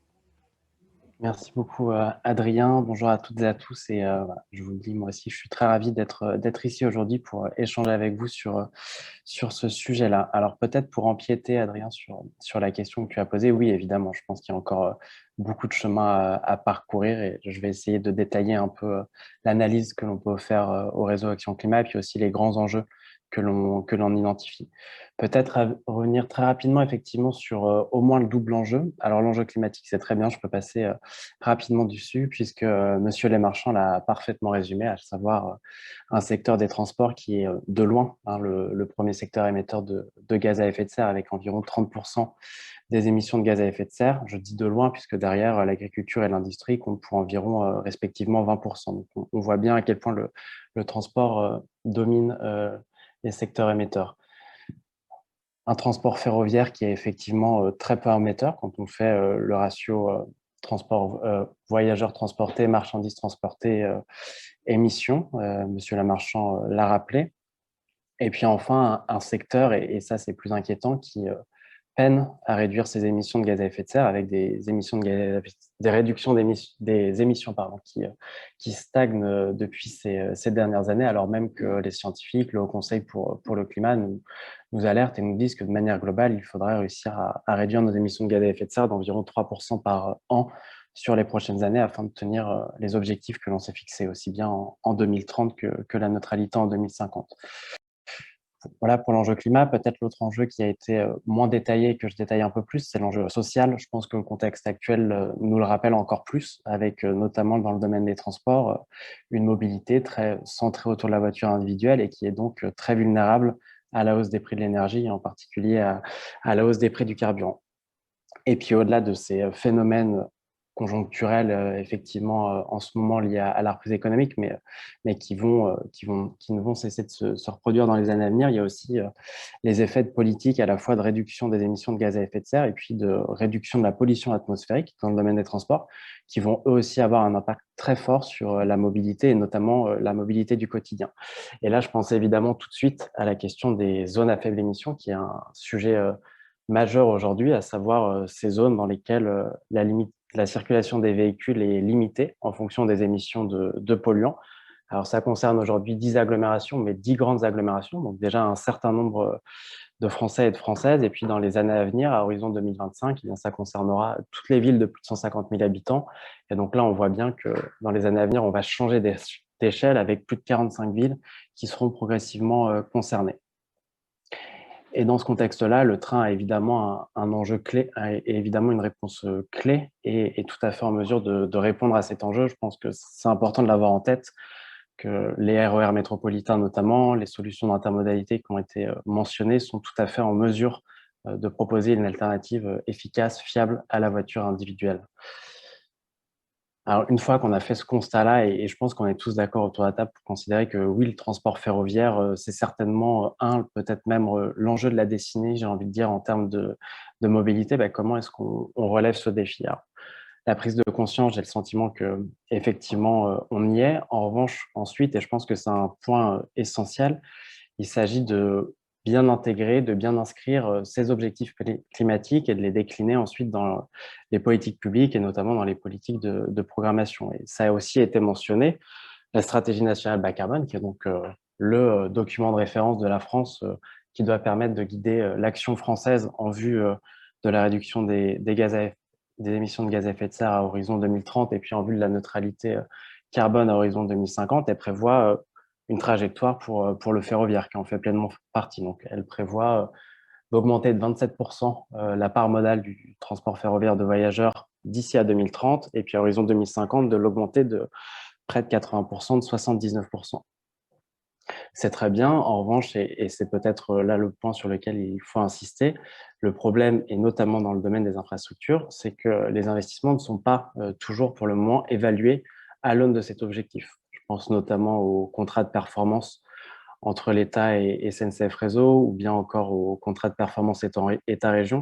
Merci beaucoup, Adrien. Bonjour à toutes et à tous. Et je vous le dis, moi aussi, je suis très ravi d'être ici aujourd'hui pour échanger avec vous sur ce sujet-là. Alors, peut-être pour empiéter, Adrien, sur la question que tu as posée, oui, évidemment, je pense qu'il y a encore beaucoup de chemin à parcourir et je vais essayer de détailler un peu l'analyse que l'on peut faire au réseau Action Climat et puis aussi les grands enjeux l'on identifie. Peut-être revenir très rapidement effectivement sur au moins le double enjeu. Alors l'enjeu climatique, c'est très bien, je peux passer rapidement dessus puisque Monsieur Lemarchand l'a parfaitement résumé, à savoir un secteur des transports qui est de loin le premier secteur émetteur de gaz à effet de serre avec environ 30% des émissions de gaz à effet de serre. Je dis de loin puisque derrière, l'agriculture et l'industrie comptent pour environ respectivement 20%. Donc, on voit bien à quel point le transport domine les secteurs émetteurs. Un transport ferroviaire qui est effectivement très peu émetteur quand on fait le ratio transport voyageurs transportés, marchandises transportées, émissions. Monsieur Lamarchand l'a rappelé. Et puis enfin, un secteur, et ça c'est plus inquiétant, qui peine à réduire ses émissions de gaz à effet de serre avec des réductions des émissions qui stagnent depuis ces dernières années, alors même que les scientifiques, le Haut Conseil pour le climat nous alertent et nous disent que de manière globale, il faudrait réussir à réduire nos émissions de gaz à effet de serre d'environ 3% par an sur les prochaines années afin de tenir les objectifs que l'on s'est fixés aussi bien en 2030 que la neutralité en 2050. Voilà pour l'enjeu climat. Peut-être l'autre enjeu qui a été moins détaillé, que je détaille un peu plus, c'est l'enjeu social. Je pense que le contexte actuel nous le rappelle encore plus, avec notamment dans le domaine des transports, une mobilité très centrée autour de la voiture individuelle et qui est donc très vulnérable à la hausse des prix de l'énergie et en particulier à la hausse des prix du carburant. Et puis au-delà de ces phénomènes conjoncturels, effectivement, en ce moment liés à la reprise économique, mais qui ne vont cesser de se reproduire dans les années à venir, il y a aussi les effets de politique à la fois de réduction des émissions de gaz à effet de serre et puis de réduction de la pollution atmosphérique dans le domaine des transports, qui vont eux aussi avoir un impact très fort sur la mobilité et notamment la mobilité du quotidien. Et là, je pense évidemment tout de suite à la question des zones à faible émission, qui est un sujet majeur aujourd'hui, à savoir ces zones dans lesquelles la circulation des véhicules est limitée en fonction des émissions de polluants. Alors, ça concerne aujourd'hui 10 agglomérations, mais 10 grandes agglomérations, donc déjà un certain nombre de Français et de Françaises. Et puis, dans les années à venir, à horizon 2025, eh bien, ça concernera toutes les villes de plus de 150 000 habitants. Et donc là, on voit bien que dans les années à venir, on va changer d'échelle avec plus de 45 villes qui seront progressivement concernées. Et dans ce contexte-là, le train a évidemment un enjeu clé, et évidemment une réponse clé, et tout à fait en mesure de répondre à cet enjeu. Je pense que c'est important de l'avoir en tête, que les RER métropolitains notamment, les solutions d'intermodalité qui ont été mentionnées sont tout à fait en mesure de proposer une alternative efficace, fiable à la voiture individuelle. Alors, une fois qu'on a fait ce constat-là, et je pense qu'on est tous d'accord autour de la table pour considérer que oui, le transport ferroviaire, c'est certainement peut-être même l'enjeu de la décennie, j'ai envie de dire, en termes de mobilité, comment est-ce qu'on relève ce défi? Alors, la prise de conscience, j'ai le sentiment que effectivement on y est. En revanche, ensuite, et je pense que c'est un point essentiel, il s'agit de bien intégrer, de bien inscrire ces objectifs climatiques et de les décliner ensuite dans les politiques publiques et notamment dans les politiques de programmation. Et ça a aussi été mentionné, la stratégie nationale bas carbone, qui est donc le document de référence de la France qui doit permettre de guider l'action française en vue de la réduction des émissions de gaz à effet de serre à horizon 2030 et puis en vue de la neutralité carbone à horizon 2050. Elle prévoit une trajectoire pour le ferroviaire qui en fait pleinement partie. Donc, elle prévoit d'augmenter de 27% la part modale du transport ferroviaire de voyageurs d'ici à 2030 et puis à horizon 2050 de l'augmenter de près de 80%, de 79%. C'est très bien. En revanche, et c'est peut-être là le point sur lequel il faut insister, le problème, et notamment dans le domaine des infrastructures, c'est que les investissements ne sont pas toujours pour le moment évalués à l'aune de cet objectif. Je pense notamment aux contrats de performance entre l'État et SNCF Réseau, ou bien encore aux contrats de performance État-région,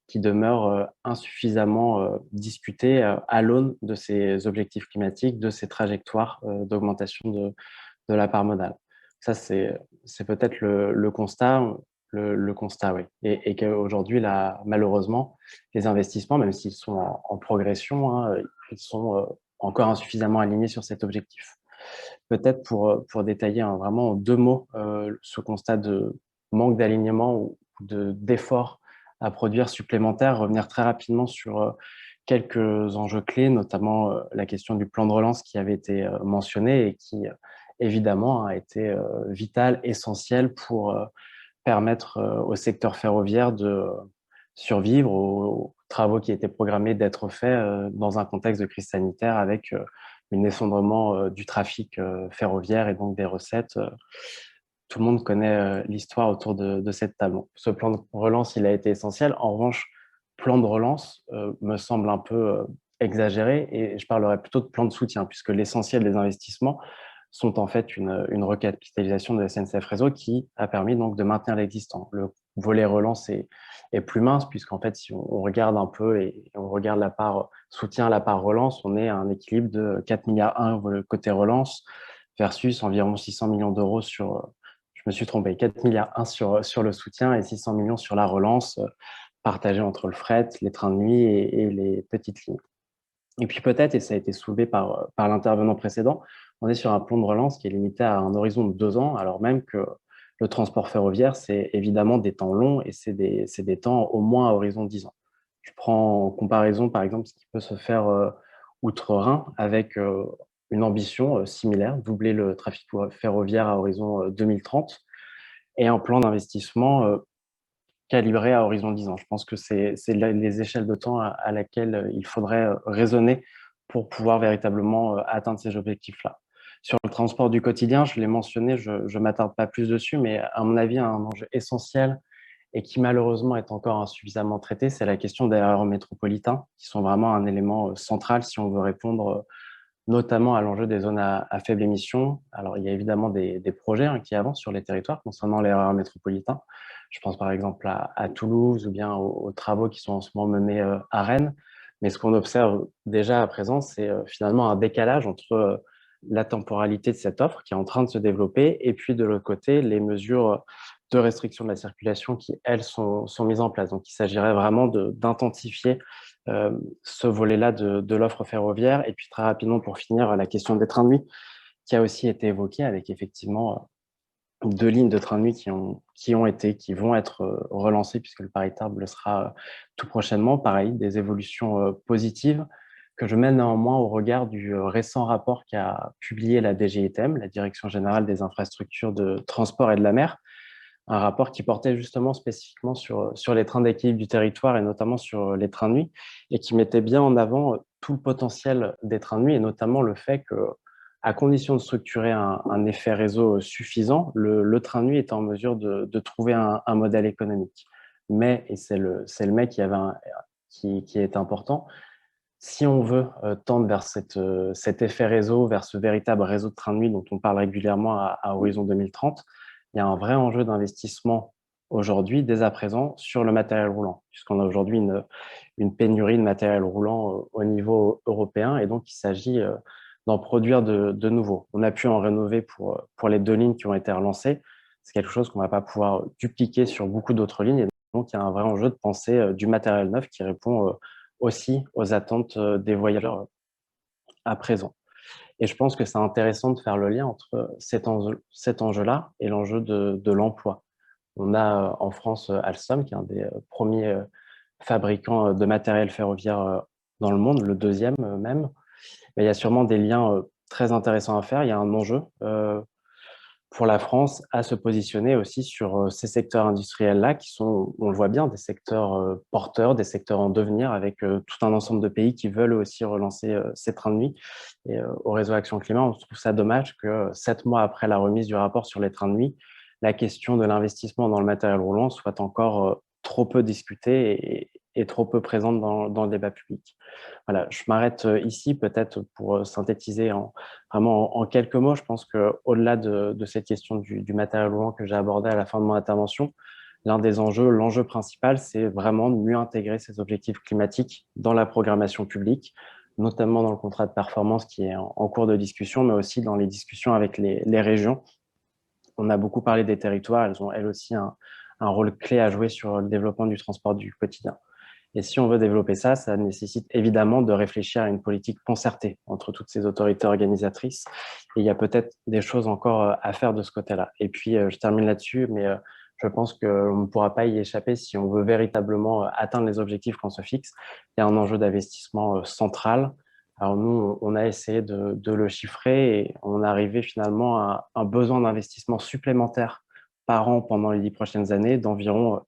qui demeurent insuffisamment discutés à l'aune de ces objectifs climatiques, de ces trajectoires d'augmentation de la part modale. Ça, c'est peut-être le constat, le constat, oui. Et qu'aujourd'hui, malheureusement, les investissements, même s'ils sont en progression, ils sont encore insuffisamment alignés sur cet objectif. Peut-être pour détailler vraiment en 2 mots ce constat de manque d'alignement ou d'efforts à produire supplémentaires, revenir très rapidement sur quelques enjeux clés, notamment la question du plan de relance qui avait été mentionné et qui évidemment, a été vital, essentiel pour permettre au secteur ferroviaire de survivre aux travaux qui étaient programmés d'être faits dans un contexte de crise sanitaire avec un effondrement du trafic ferroviaire et donc des recettes. Tout le monde connaît l'histoire autour de cette table. Ce plan de relance, il a été essentiel. En revanche, plan de relance me semble un peu exagéré et je parlerai plutôt de plan de soutien puisque l'essentiel des investissements sont en fait une recapitalisation de SNCF Réseau qui a permis donc de maintenir l'existant. Le volet relance est plus mince puisqu'en fait, si on regarde un peu et on regarde la part soutien, la part relance, on est à un équilibre de 4 milliards 1 côté relance versus environ 600 millions d'euros sur, je me suis trompé, 4 milliards 1 sur le soutien et 600 millions sur la relance partagée entre le fret, les trains de nuit et les petites lignes. Et puis peut-être, et ça a été soulevé par l'intervenant précédent, on est sur un plan de relance qui est limité à un horizon de 2 ans, alors même que le transport ferroviaire, c'est évidemment des temps longs et c'est des temps au moins à horizon de 10 ans. Je prends en comparaison, par exemple, ce qui peut se faire outre-Rhin avec une ambition similaire, doubler le trafic ferroviaire à horizon 2030 et un plan d'investissement calibré à horizon 10 ans. Je pense que c'est les échelles de temps à laquelle il faudrait raisonner pour pouvoir véritablement atteindre ces objectifs-là. Sur le transport du quotidien, je l'ai mentionné, je ne m'attarde pas plus dessus, mais à mon avis, un enjeu essentiel et qui malheureusement est encore insuffisamment traité, c'est la question des aéroports métropolitains, qui sont vraiment un élément central si on veut répondre notamment à l'enjeu des zones à faible émission. Alors, il y a évidemment des projets qui avancent sur les territoires concernant les aéroports métropolitains. Je pense par exemple à Toulouse ou bien aux travaux qui sont en ce moment menés à Rennes. Mais ce qu'on observe déjà à présent, c'est finalement un décalage entre la temporalité de cette offre qui est en train de se développer et puis de l'autre côté, les mesures de restriction de la circulation qui, elles, sont mises en place. Donc, il s'agirait vraiment d'intensifier ce volet-là de l'offre ferroviaire. Et puis, très rapidement, pour finir, la question des trains de nuit qui a aussi été évoquée avec effectivement 2 lignes de train de nuit qui vont être relancées puisque le Paris-Tarbes le sera tout prochainement. Pareil, des évolutions positives que je mets néanmoins au regard du récent rapport qu'a publié la DGITM, la Direction générale des infrastructures de transport et de la mer, un rapport qui portait justement spécifiquement sur les trains d'équilibre du territoire et notamment sur les trains de nuit et qui mettait bien en avant tout le potentiel des trains de nuit et notamment le fait que, à condition de structurer un effet réseau suffisant, le train de nuit est en mesure de trouver un modèle économique. Mais, et c'est le mais qui est important, si on veut tendre vers cet effet réseau, vers ce véritable réseau de train de nuit dont on parle régulièrement à horizon 2030, il y a un vrai enjeu d'investissement aujourd'hui, dès à présent, sur le matériel roulant, puisqu'on a aujourd'hui une pénurie de matériel roulant au niveau européen, et donc il s'agit d'en produire de nouveaux. On a pu en rénover pour les 2 lignes qui ont été relancées. C'est quelque chose qu'on ne va pas pouvoir dupliquer sur beaucoup d'autres lignes, et donc il y a un vrai enjeu de penser du matériel neuf qui répond aussi aux attentes des voyageurs à présent. Et je pense que c'est intéressant de faire le lien entre cet enjeu-là et l'enjeu de l'emploi. On a en France Alstom, qui est un des premiers fabricants de matériel ferroviaire dans le monde, le deuxième même. Mais il y a sûrement des liens très intéressants à faire. Il y a un enjeu pour la France à se positionner aussi sur ces secteurs industriels-là qui sont, on le voit bien, des secteurs porteurs, des secteurs en devenir avec tout un ensemble de pays qui veulent aussi relancer ces trains de nuit. Et au réseau Action Climat, on trouve ça dommage que 7 mois après la remise du rapport sur les trains de nuit, la question de l'investissement dans le matériel roulant soit encore trop peu discutée et trop peu présente dans le débat public. Voilà, je m'arrête ici peut-être pour synthétiser vraiment en quelques mots. Je pense qu'au-delà de cette question du matériel roulant que j'ai abordé à la fin de mon intervention, l'enjeu principal, c'est vraiment de mieux intégrer ces objectifs climatiques dans la programmation publique, notamment dans le contrat de performance qui est en cours de discussion, mais aussi dans les discussions avec les régions. On a beaucoup parlé des territoires, elles ont elles aussi un rôle clé à jouer sur le développement du transport du quotidien. Et si on veut développer ça, ça nécessite évidemment de réfléchir à une politique concertée entre toutes ces autorités organisatrices. Et il y a peut-être des choses encore à faire de ce côté-là. Et puis, je termine là-dessus, mais je pense qu'on ne pourra pas y échapper si on veut véritablement atteindre les objectifs qu'on se fixe. Il y a un enjeu d'investissement central Alors nous, on a essayé de le chiffrer et on est arrivé finalement à un besoin d'investissement supplémentaire par an pendant les 10 prochaines années d'environ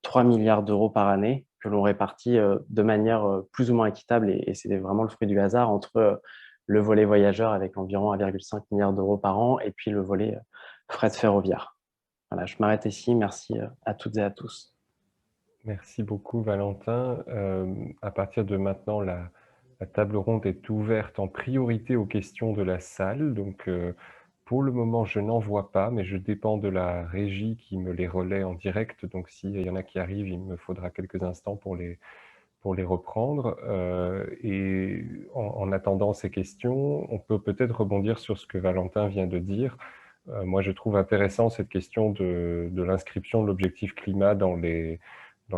3 milliards d'euros par année que l'on répartit de manière plus ou moins équitable et c'est vraiment le fruit du hasard entre le volet voyageurs avec environ 1,5 milliard d'euros par an et puis le volet fret ferroviaire. Voilà, je m'arrête ici. Merci à toutes et à tous. Merci beaucoup, Valentin. À partir de maintenant, la table ronde est ouverte en priorité aux questions de la salle. Donc, pour le moment, je n'en vois pas, mais je dépends de la régie qui me les relaie en direct. Donc, s'il y en a qui arrivent, il me faudra quelques instants pour les reprendre. Et en attendant ces questions, on peut peut-être rebondir sur ce que Valentin vient de dire. Moi, je trouve intéressant cette question de l'inscription de l'objectif climat dans les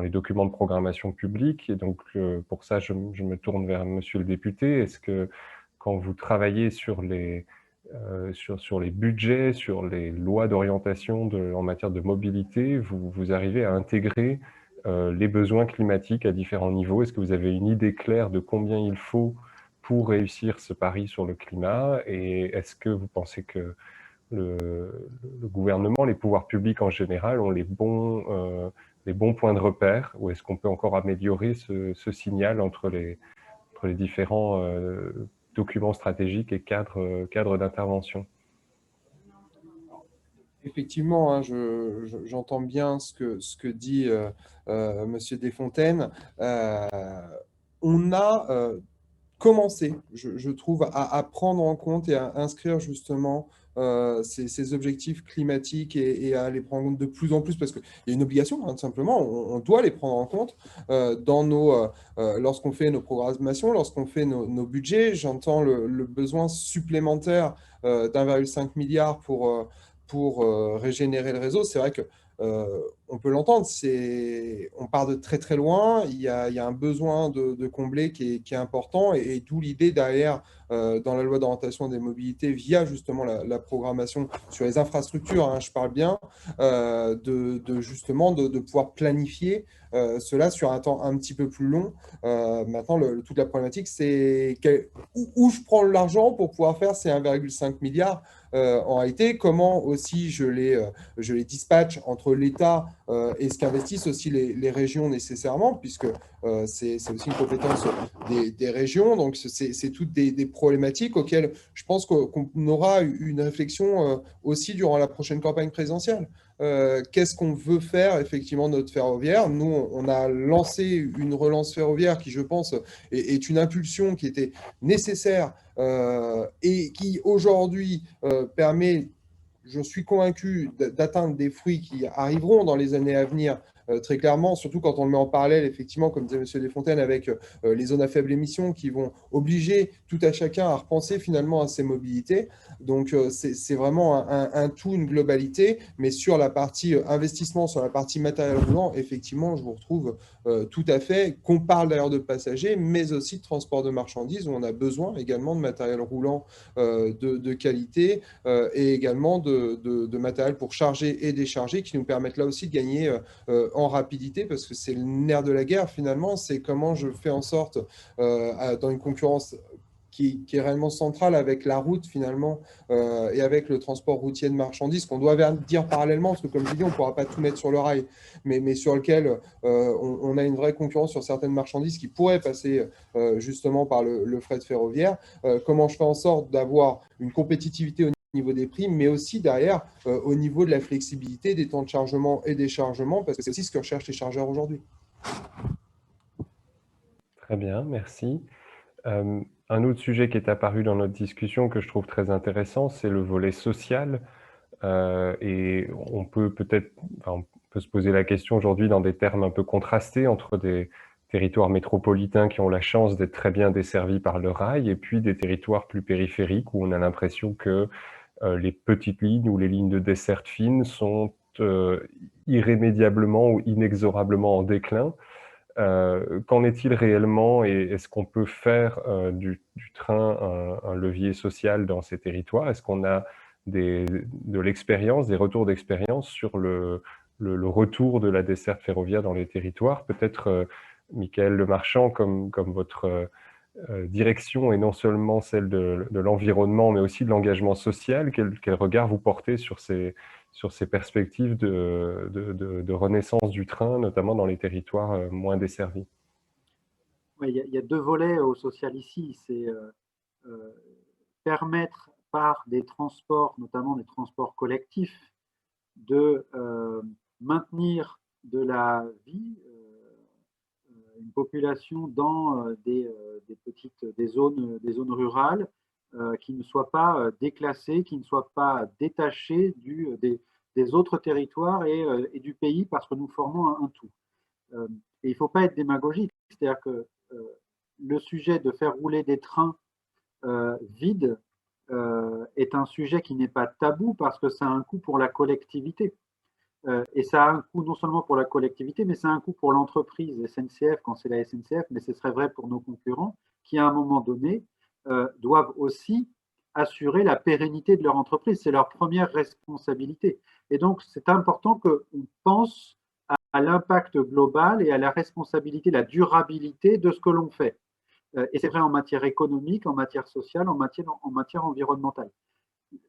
documents de programmation publique. Et donc, pour ça, je me tourne vers monsieur le député. Est-ce que quand vous travaillez sur les budgets, sur les lois d'orientation en matière de mobilité, vous arrivez à intégrer les besoins climatiques à différents niveaux? Est-ce que vous avez une idée claire de combien il faut pour réussir ce pari sur le climat? Et est-ce que vous pensez que le gouvernement, les pouvoirs publics en général ont les bons points de repère, ou est-ce qu'on peut encore améliorer ce signal entre les différents documents stratégiques et cadres d'intervention? Effectivement, hein, j'entends bien ce que dit Monsieur Desfontaines. On a commencé, je trouve, à prendre en compte et à inscrire justement ces objectifs climatiques et à les prendre en compte de plus en plus, parce qu'il y a une obligation, hein, tout simplement, on doit les prendre en compte lorsqu'on fait nos programmations, lorsqu'on fait nos budgets. J'entends le besoin supplémentaire d'1,5 milliard pour régénérer le réseau. C'est vrai que on peut l'entendre, on part de très très loin, il y a un besoin de combler qui est important, et d'où l'idée derrière, dans la loi d'orientation des mobilités, via justement la programmation sur les infrastructures, hein, je parle bien, justement de pouvoir planifier cela sur un temps un petit peu plus long. Maintenant, toute la problématique, c'est où je prends l'argent pour pouvoir faire ces 1,5 milliard. En réalité, comment aussi je les dispatche entre l'État et ce qu'investissent aussi les régions nécessairement, puisque c'est aussi une compétence des régions. Donc, c'est toutes des problématiques auxquelles je pense qu'on aura une réflexion aussi durant la prochaine campagne présidentielle. Qu'est-ce qu'on veut faire effectivement de notre ferroviaire? Nous, on a lancé une relance ferroviaire qui, je pense, est une impulsion qui était nécessaire et qui aujourd'hui permet, je suis convaincu, d'atteindre des fruits qui arriveront dans les années à venir, très clairement, surtout quand on le met en parallèle, effectivement, comme disait M. Desfontaines, avec les zones à faible émission qui vont obliger tout à chacun à repenser finalement à ses mobilités. Donc, c'est vraiment un tout, une globalité. Mais sur la partie investissement, sur la partie matériel roulant, effectivement, je vous retrouve tout à fait, qu'on parle d'ailleurs de passagers, mais aussi de transport de marchandises, où on a besoin également de matériel roulant de qualité et également de matériel pour charger et décharger, qui nous permettent là aussi de gagner en rapidité, parce que c'est le nerf de la guerre finalement, c'est comment je fais en sorte, dans une concurrence qui est réellement centrale avec la route finalement et avec le transport routier de marchandises, qu'on doit dire parallèlement, parce que comme je dis, on ne pourra pas tout mettre sur le rail, mais sur lequel on a une vraie concurrence sur certaines marchandises qui pourraient passer justement par le fret ferroviaire. Comment je fais en sorte d'avoir une compétitivité au niveau des prix, mais aussi derrière au niveau de la flexibilité des temps de chargement et déchargement, parce que c'est aussi ce que recherchent les chargeurs aujourd'hui. Très bien, merci. Un autre sujet qui est apparu dans notre discussion que je trouve très intéressant, c'est le volet social. Et on peut se poser la question aujourd'hui dans des termes un peu contrastés entre des territoires métropolitains qui ont la chance d'être très bien desservis par le rail et puis des territoires plus périphériques où on a l'impression que les petites lignes ou les lignes de desserte fine sont irrémédiablement ou inexorablement en déclin. Qu'en est-il réellement, et est-ce qu'on peut faire du train un levier social dans ces territoires? Est-ce qu'on a de l'expérience, des retours d'expérience sur le retour de la desserte ferroviaire dans les territoires? Peut-être Michaël Lemarchand, comme votre direction et non seulement celle de l'environnement, mais aussi de l'engagement social. Quel regard vous portez sur ces perspectives de renaissance du train, notamment dans les territoires moins desservis? Ouais, il y a deux volets au social ici. C'est permettre par des transports, notamment des transports collectifs, de maintenir de la vie, une population dans des zones rurales qui ne soient pas déclassées, qui ne soient pas détachées des autres territoires et du pays parce que nous formons un tout. Et il ne faut pas être démagogique, c'est-à-dire que le sujet de faire rouler des trains vides est un sujet qui n'est pas tabou parce que ça a un coût pour la collectivité. Et ça a un coût non seulement pour la collectivité, mais ça a un coût pour l'entreprise SNCF quand c'est la SNCF, mais ce serait vrai pour nos concurrents qui, à un moment donné, doivent aussi assurer la pérennité de leur entreprise. C'est leur première responsabilité. Et donc, c'est important qu'on pense à l'impact global et à la responsabilité, la durabilité de ce que l'on fait. Et c'est vrai en matière économique, en matière sociale, en matière environnementale.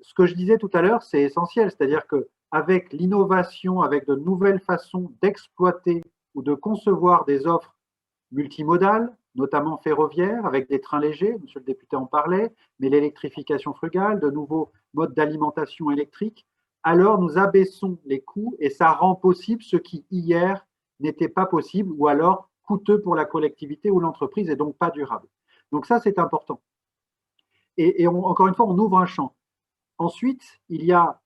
Ce que je disais tout à l'heure, c'est essentiel, c'est-à-dire qu'avec l'innovation, avec de nouvelles façons d'exploiter ou de concevoir des offres multimodales, notamment ferroviaires, avec des trains légers, monsieur le député en parlait, mais l'électrification frugale, de nouveaux modes d'alimentation électrique, alors nous abaissons les coûts et ça rend possible ce qui hier n'était pas possible ou alors coûteux pour la collectivité ou l'entreprise et donc pas durable. Donc ça, c'est important. Et encore une fois, on ouvre un champ. Ensuite, il y a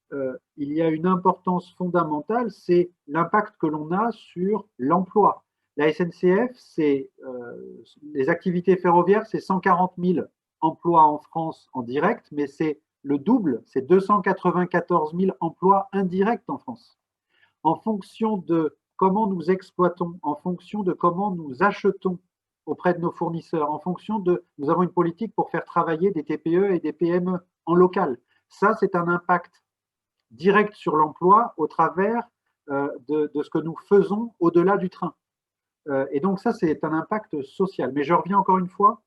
une importance fondamentale, c'est l'impact que l'on a sur l'emploi. La SNCF, les activités ferroviaires, c'est 140 000 emplois en France en direct, mais c'est le double, c'est 294 000 emplois indirects en France. En fonction de comment nous exploitons, en fonction de comment nous achetons auprès de nos fournisseurs, en fonction de… Nous avons une politique pour faire travailler des TPE et des PME en local. Ça, c'est un impact direct sur l'emploi au travers de ce que nous faisons au-delà du train. Et donc ça, c'est un impact social. Mais je reviens encore une fois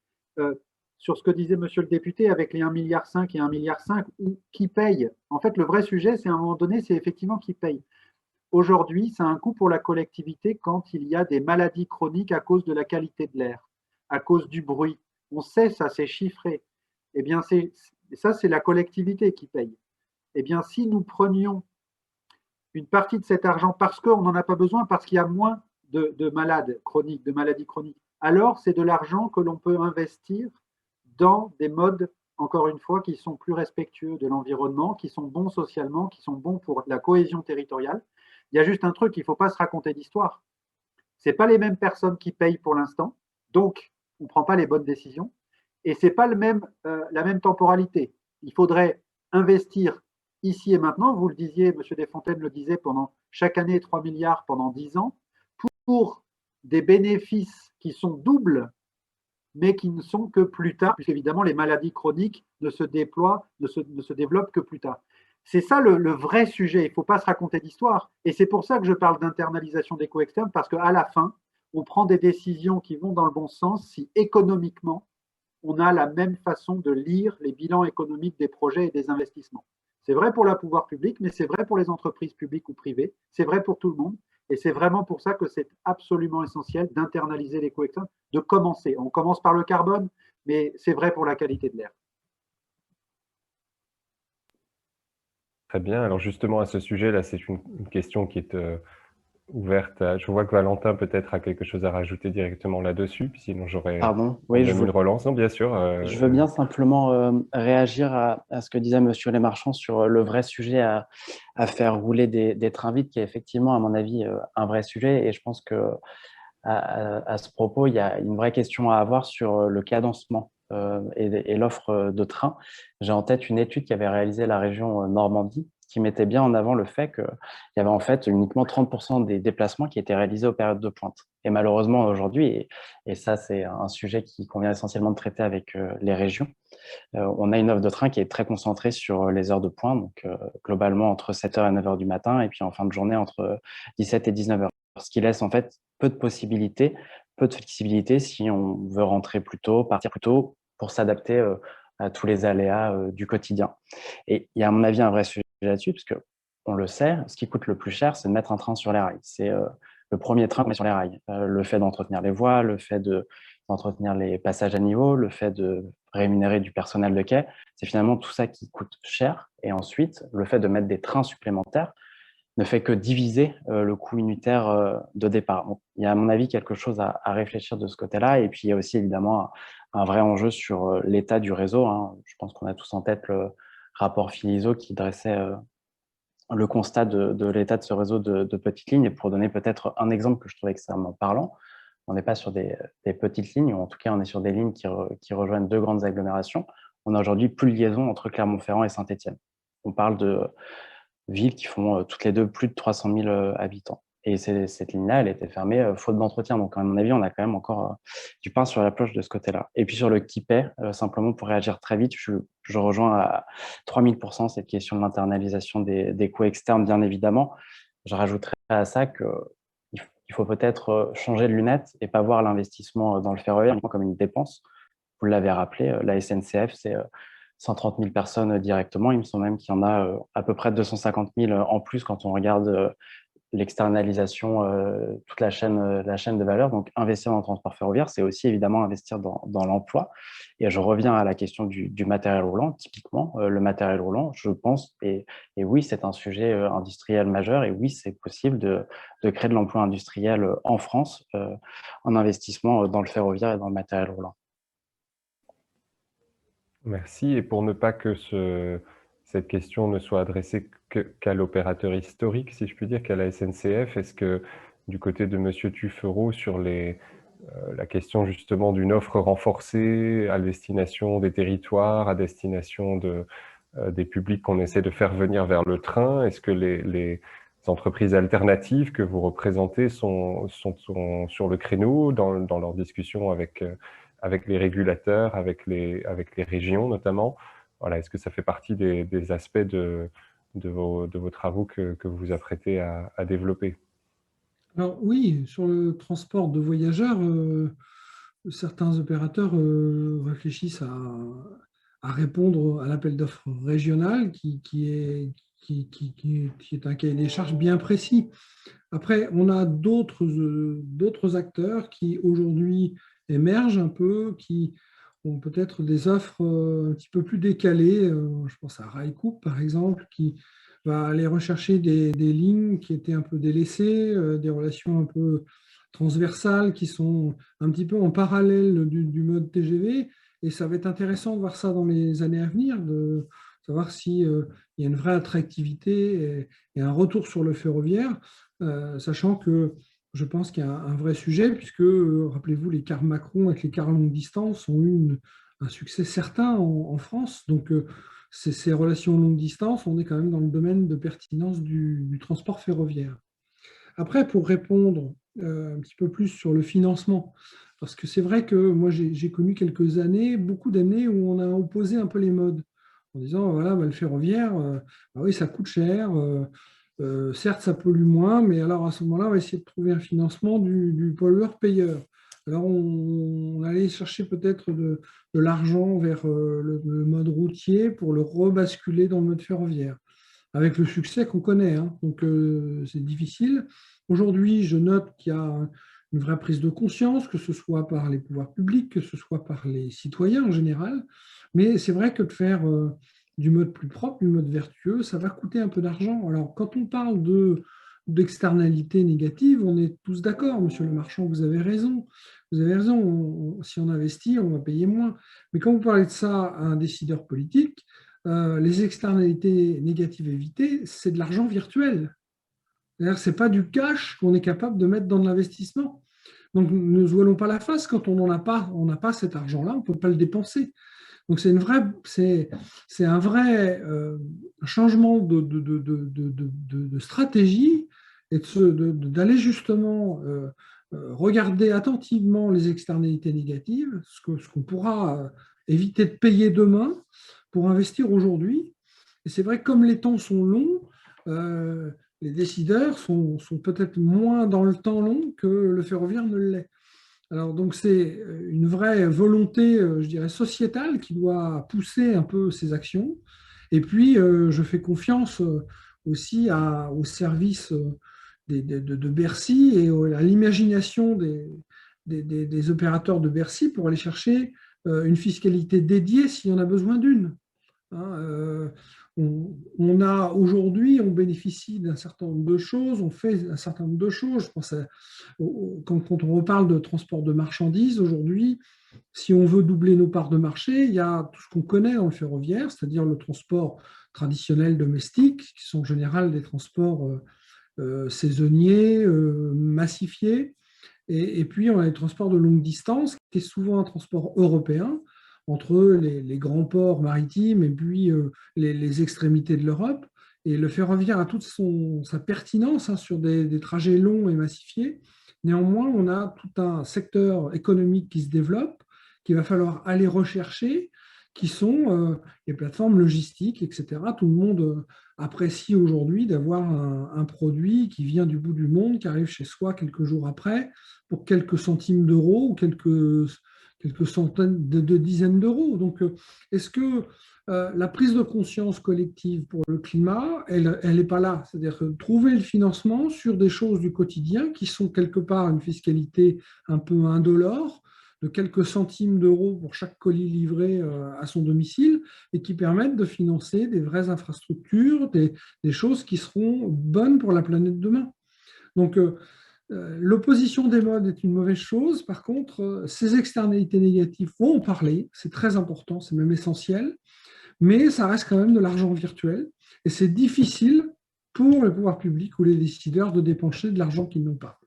sur ce que disait monsieur le député avec les 1,5 milliard et 1,5 milliard, qui paye. En fait, le vrai sujet, c'est à un moment donné, c'est effectivement qui paye. Aujourd'hui, c'est un coût pour la collectivité quand il y a des maladies chroniques à cause de la qualité de l'air, à cause du bruit. On sait ça, c'est chiffré. Eh bien, ça, c'est la collectivité qui paye. Eh bien, si nous prenions une partie de cet argent parce qu'on n'en a pas besoin, parce qu'il y a moins de malades chroniques, de maladies chroniques, alors c'est de l'argent que l'on peut investir dans des modes, encore une fois, qui sont plus respectueux de l'environnement, qui sont bons socialement, qui sont bons pour la cohésion territoriale. Il y a juste un truc, il ne faut pas se raconter d'histoire. Ce n'est pas les mêmes personnes qui payent pour l'instant, donc on ne prend pas les bonnes décisions, et ce n'est pas la même temporalité. Il faudrait investir ici et maintenant, vous le disiez, M. Desfontaines le disait, pendant chaque année 3 milliards pendant 10 ans, pour des bénéfices qui sont doubles, mais qui ne sont que plus tard, puisqu'évidemment les maladies chroniques ne se développent que plus tard. C'est ça le vrai sujet, il ne faut pas se raconter d'histoire. Et c'est pour ça que je parle d'internalisation des coûts externes, parce qu'à la fin, on prend des décisions qui vont dans le bon sens si économiquement, on a la même façon de lire les bilans économiques des projets et des investissements. C'est vrai pour le pouvoir public, mais c'est vrai pour les entreprises publiques ou privées, c'est vrai pour tout le monde. Et c'est vraiment pour ça que c'est absolument essentiel d'internaliser les coûts externes, de commencer. On commence par le carbone, mais c'est vrai pour la qualité de l'air. Très bien. Alors justement, à ce sujet-là, c'est une question qui est ouverte. Je vois que Valentin peut-être a quelque chose à rajouter directement là-dessus, puis sinon j'aurais oui, une relance. Non, bien sûr. Je veux bien simplement réagir à ce que disait monsieur Lemarchand sur le vrai sujet à faire rouler des trains vides, qui est effectivement, à mon avis, un vrai sujet. Et je pense que à ce propos, il y a une vraie question à avoir sur le cadencement et l'offre de trains. J'ai en tête une étude qu'avait réalisée la région Normandie, qui mettait bien en avant le fait qu'il y avait en fait uniquement 30% des déplacements qui étaient réalisés aux périodes de pointe. Et malheureusement aujourd'hui, et ça c'est un sujet qui convient essentiellement de traiter avec les régions, on a une offre de train qui est très concentrée sur les heures de pointe, donc globalement entre 7h et 9h du matin, et puis en fin de journée entre 17 et 19h. Ce qui laisse en fait peu de possibilités peu de flexibilité si on veut rentrer plus tôt, partir plus tôt pour s'adapter à tous les aléas du quotidien. Et il y a à mon avis un vrai sujet là-dessus, parce que on le sait, ce qui coûte le plus cher, c'est de mettre un train sur les rails. C'est le premier train qu'on met sur les rails. Le fait d'entretenir les voies, le fait d'entretenir les passages à niveau, le fait de rémunérer du personnel de quai, c'est finalement tout ça qui coûte cher. Et ensuite, le fait de mettre des trains supplémentaires ne fait que diviser le coût unitaire de départ. Donc, il y a à mon avis quelque chose à réfléchir de ce côté-là. Et puis, il y a aussi évidemment un vrai enjeu sur l'état du réseau, hein. Je pense qu'on a tous en tête le rapport Philiso qui dressait le constat de l'état de ce réseau de petites lignes. Et pour donner peut-être un exemple que je trouvais extrêmement parlant, on n'est pas sur des petites lignes, ou en tout cas on est sur des lignes qui rejoignent deux grandes agglomérations. On a aujourd'hui plus de liaison entre Clermont-Ferrand et Saint-Étienne. On parle de villes qui font toutes les deux plus de 300 000 habitants. Et cette ligne-là, elle était fermée faute d'entretien. Donc, à mon avis, on a quand même encore du pain sur la planche de ce côté-là. Et puis, sur le qui paie, simplement pour réagir très vite, je rejoins à 3000% cette question de l'internalisation des coûts externes, bien évidemment. Je rajouterais à ça qu'il faut peut-être changer de lunettes et pas voir l'investissement dans le ferroviaire comme une dépense. Vous l'avez rappelé, la SNCF, c'est 130 000 personnes directement. Il me semble même qu'il y en a à peu près 250 000 en plus quand on regarde l'externalisation, toute la chaîne de valeur. Donc, investir dans le transport ferroviaire, c'est aussi évidemment investir dans l'emploi. Et je reviens à la question du matériel roulant. Typiquement, le matériel roulant, je pense, et oui, c'est un sujet industriel majeur, et oui, c'est possible de créer de l'emploi industriel en France en investissement dans le ferroviaire et dans le matériel roulant. Merci. Et pour ne pas que cette question ne soit adressée qu'à l'opérateur historique, si je puis dire, qu'à la SNCF, est-ce que du côté de M. Tuffereau, sur la question justement d'une offre renforcée à destination des territoires, à destination des publics qu'on essaie de faire venir vers le train, est-ce que les entreprises alternatives que vous représentez sont sur le créneau dans leurs discussions avec les régulateurs, avec les régions notamment? Voilà, est-ce que ça fait partie des aspects de vos travaux que vous vous apprêtez à développer? Alors oui, sur le transport de voyageurs, certains opérateurs réfléchissent à répondre à l'appel d'offres régional qui est un cahier des charges bien précis. Après, on a d'autres acteurs qui aujourd'hui émergent un peu, qui ont peut-être des offres un petit peu plus décalées. Je pense à Railcoop, par exemple, qui va aller rechercher des lignes qui étaient un peu délaissées, des relations un peu transversales qui sont un petit peu en parallèle du mode TGV. Et ça va être intéressant de voir ça dans les années à venir, de savoir s'il y a une vraie attractivité et un retour sur le ferroviaire, sachant que je pense qu'il y a un vrai sujet, puisque, rappelez-vous, les cars Macron avec les cars longue distance ont eu un succès certain en France. Donc, ces relations longue distance, on est quand même dans le domaine de pertinence du transport ferroviaire. Après, pour répondre un petit peu plus sur le financement, parce que c'est vrai que moi, j'ai connu quelques années, beaucoup d'années où on a opposé un peu les modes, en disant, voilà, le ferroviaire, bah oui, ça coûte cher, certes, ça pollue moins, mais alors à ce moment-là, on va essayer de trouver un financement du pollueur-payeur. Alors, on allait chercher peut-être de l'argent vers le mode routier pour le rebasculer dans le mode ferroviaire, avec le succès qu'on connaît, hein. Donc, c'est difficile. Aujourd'hui, je note qu'il y a une vraie prise de conscience, que ce soit par les pouvoirs publics, que ce soit par les citoyens en général. Mais c'est vrai que de faire du mode plus propre, du mode vertueux, ça va coûter un peu d'argent. Alors, quand on parle d'externalités négatives, on est tous d'accord, monsieur le marchand, vous avez raison. Vous avez raison, si on investit, on va payer moins. Mais quand vous parlez de ça à un décideur politique, les externalités négatives évitées, c'est de l'argent virtuel. Ce n'est pas du cash qu'on est capable de mettre dans de l'investissement. Donc, ne nous voilons pas la face, quand on n'a pas cet argent-là, on ne peut pas le dépenser. Donc, c'est un vrai changement de stratégie et d'aller justement regarder attentivement les externalités négatives, ce qu'on pourra éviter de payer demain pour investir aujourd'hui. Et c'est vrai que comme les temps sont longs, les décideurs sont peut-être moins dans le temps long que le ferroviaire ne l'est. Alors, donc, c'est une vraie volonté, je dirais, sociétale qui doit pousser un peu ces actions. Et puis, je fais confiance aussi au service de Bercy et à l'imagination des opérateurs de Bercy pour aller chercher une fiscalité dédiée s'il y en a besoin d'une. Hein, on a aujourd'hui, on bénéficie d'un certain nombre de choses, on fait un certain nombre de choses. Je pense quand on reparle de transport de marchandises aujourd'hui, si on veut doubler nos parts de marché, il y a tout ce qu'on connaît dans le ferroviaire, c'est-à-dire le transport traditionnel domestique, qui sont en général des transports saisonniers, massifiés. Et puis, on a les transports de longue distance, qui est souvent un transport européen, entre les grands ports maritimes et puis les extrémités de l'Europe. Et le ferroviaire a toute sa pertinence, hein, sur des trajets longs et massifiés. Néanmoins, on a tout un secteur économique qui se développe, qu'il va falloir aller rechercher, qui sont les plateformes logistiques, etc. Tout le monde apprécie aujourd'hui d'avoir un produit qui vient du bout du monde, qui arrive chez soi quelques jours après, pour quelques centimes d'euros ou quelques centaines de dizaines d'euros. Donc, est-ce que la prise de conscience collective pour le climat, elle n'est pas là? C'est-à-dire trouver le financement sur des choses du quotidien qui sont quelque part une fiscalité un peu indolore, de quelques centimes d'euros pour chaque colis livré à son domicile, et qui permettent de financer des vraies infrastructures, des choses qui seront bonnes pour la planète demain. Donc, l'opposition des modes est une mauvaise chose. Par contre, ces externalités négatives vont en parler. C'est très important, c'est même essentiel. Mais ça reste quand même de l'argent virtuel. Et c'est difficile pour les pouvoirs publics ou les décideurs de dépenser de l'argent qu'ils n'ont pas.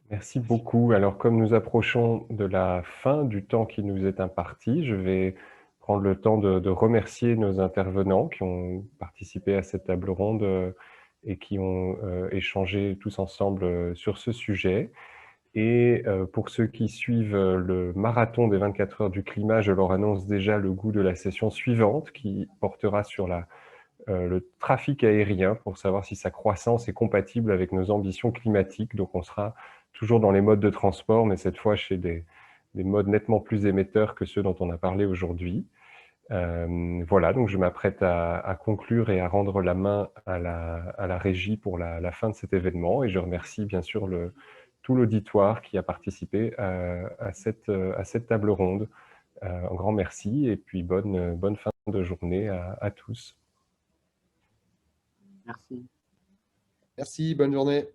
Merci beaucoup. Alors, comme nous approchons de la fin du temps qui nous est imparti, je vais prendre le temps de remercier nos intervenants qui ont participé à cette table ronde et qui ont échangé tous ensemble sur ce sujet. Et pour ceux qui suivent le marathon des 24 heures du climat, je leur annonce déjà le goût de la session suivante qui portera sur le trafic aérien pour savoir si sa croissance est compatible avec nos ambitions climatiques. Donc on sera toujours dans les modes de transport, mais cette fois chez des modes nettement plus émetteurs que ceux dont on a parlé aujourd'hui. Voilà, donc je m'apprête à conclure et à rendre la main à la régie pour la fin de cet événement. Et je remercie bien sûr tout l'auditoire qui a participé à cette table ronde. Un grand merci et puis bonne fin de journée à tous. Merci. Merci, bonne journée.